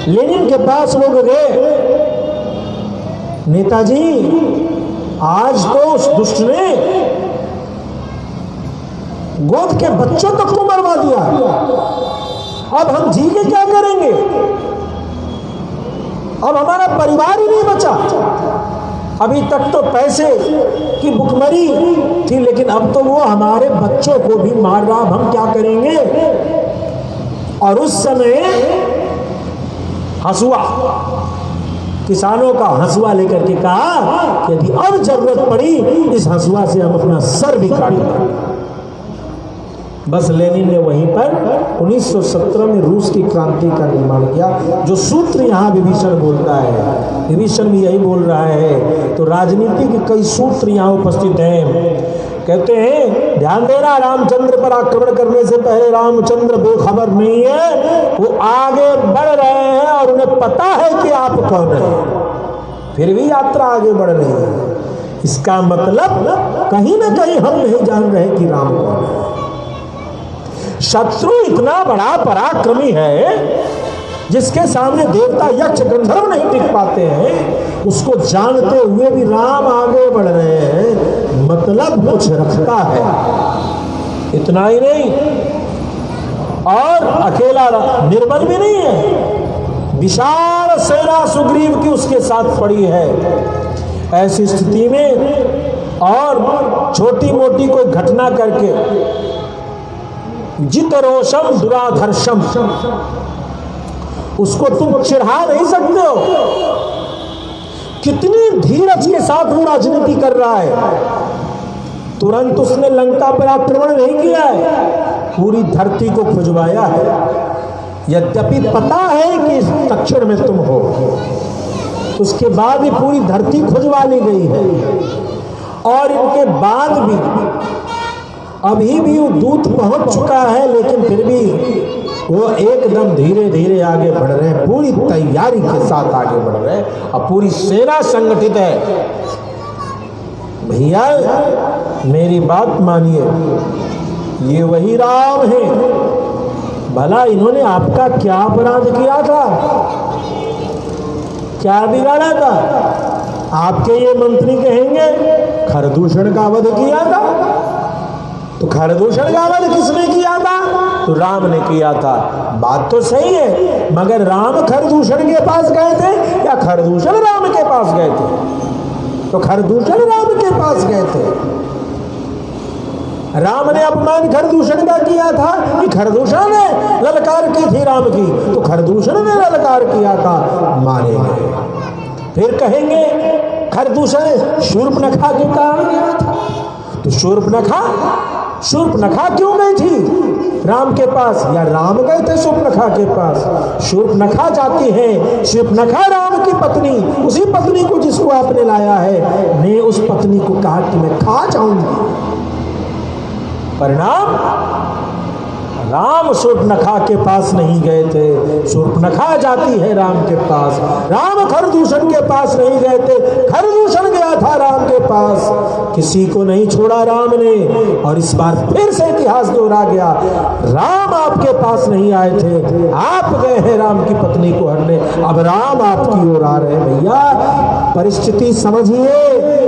[SPEAKER 1] लेनिन के पास लोग गए, नेताजी आज तो उस दुष्ट ने गोद के बच्चों तक को मरवा दिया, अब हम जी के क्या करेंगे? अब हमारा परिवार ही नहीं बचा। अभी तक तो पैसे की भुखमरी थी, लेकिन अब तो वो हमारे बच्चों को भी मार रहा, अब हम क्या करेंगे? और उस समय हंसुआ, किसानों का हंसुआ लेकर के कहा कि यदि अब जरूरत पड़ी इस हंसुआ से हम अपना सर भी काट देंगे। बस लेनिन ने वहीं पर 1917 में रूस की क्रांति का निर्माण किया। जो सूत्र यहाँ विभीषण बोलता है, विभीषण भी यही बोल रहा है। तो राजनीति के कई सूत्र यहाँ उपस्थित हैं। कहते हैं ध्यान देना, रामचंद्र पर आक्रमण करने से पहले रामचंद्र बेखबर नहीं है, वो आगे बढ़ रहे हैं और उन्हें पता है कि आप कौन है, फिर भी यात्रा आगे बढ़ रही है। इसका मतलब कहीं ना कहीं हम नहीं जान रहे कि राम कौन है। शत्रु इतना बड़ा पराक्रमी है जिसके सामने देवता यक्ष गंधर्व नहीं टिक पाते हैं, उसको जानते हुए भी राम आगे बढ़ रहे हैं, मतलब कुछ रखता है। इतना ही नहीं, और अकेला निर्बल भी नहीं है, विशाल सेना सुग्रीव की उसके साथ पड़ी है। ऐसी स्थिति में और छोटी मोटी कोई घटना करके जित रोषम दुराधर्षम, उसको तुम चिढ़ा नहीं सकते हो। कितनी धीरज के साथ वो राजनीति कर रहा है। तुरंत उसने लंका पर आक्रमण नहीं किया है, पूरी धरती को खुजवाया है। यद्यपि पता है कि दक्षिण में तुम हो, उसके बाद भी पूरी धरती खुजवा ली गई है। और इनके बाद भी अभी भी वो दूत पहुंच चुका है, लेकिन फिर भी वो एकदम धीरे धीरे आगे बढ़ रहे हैं, पूरी तैयारी के साथ आगे बढ़ रहे हैं और पूरी सेना संगठित है। भैया मेरी बात मानिए, ये वही राम है। भला इन्होंने आपका क्या अपराध किया था, क्या बिगाड़ा था? आपके ये मंत्री कहेंगे खरदूषण का वध किया था। तो खरदूषण का वध किसने किया था? तो राम ने किया था। बात तो सही है, मगर राम खरदूषण के पास गए थे या खरदूषण राम के पास गए थे? तो खरदूषण राम के पास गए थे। राम ने अपमान खरदूषण का किया था कि खरदूषण ने ललकार की थी राम की, तो खरदूषण ने ललकार किया था, मारेंगे। फिर कहेंगे खरदूषण शूर्पणखा के कारण गया था, तो शूर्पणखा क्यों गई थी राम के पास, या राम गए थे शूर्पणखा के पास? शूर्पणखा जाती है, शूर्पणखा राम की पत्नी, उसी पत्नी को जिसको आपने लाया है, ने उस पत्नी को कहा कि मैं खा जाऊंगी। परिणाम, राम शूर्पणखा के पास नहीं गए थे, शूर्पणखा जाती है राम के पास। राम खरदूषण के पास नहीं गए थे, खरदूषण गया था राम के पास। किसी को नहीं छोड़ा राम ने, और इस बार फिर से इतिहास दोहरा गया। राम आपके पास नहीं आए थे, आप गए हैं राम की पत्नी को हरने, अब राम आपकी ओर आ रहे हैं। भैया परिस्थिति समझिए,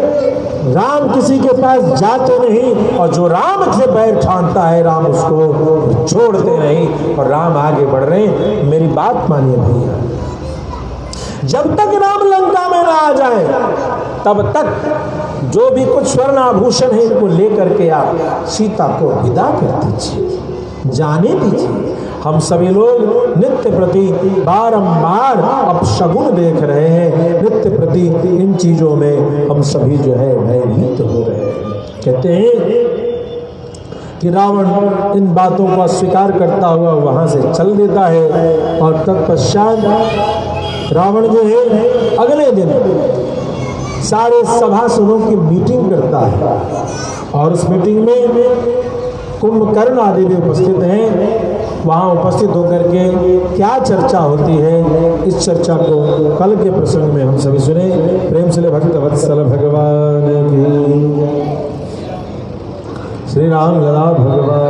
[SPEAKER 1] राम किसी के पास जाते नहीं, और जो राम से बैर ठानता है राम उसको छोड़ते नहीं, और राम आगे बढ़ रहे हैं। मेरी बात मानिए भैया, जब तक राम लंका में ना आ जाए तब तक जो भी कुछ स्वर्ण आभूषण है इनको लेकर के आप सीता को विदा कर दीजिए, जाने दीजिए। हम सभी लोग नित्य प्रति बारंबार अपशगुन देख रहे हैं, नित्य प्रति इन चीजों में हम सभी जो है भयभीत हो रहे हैं। कहते हैं कि रावण इन बातों को अस्वीकार करता हुआ वहां से चल देता है, और तत्पश्चात रावण जो है अगले दिन सारे सभासदों की मीटिंग करता है, और उस मीटिंग में कुंभकर्ण आदि भी उपस्थित हैं। वहाँ उपस्थित होकर के क्या चर्चा होती है, इस चर्चा को कल के प्रसंग में हम सभी सुने। प्रेम से भक्त वत्सल भगवान की, श्री राम लला भगवान।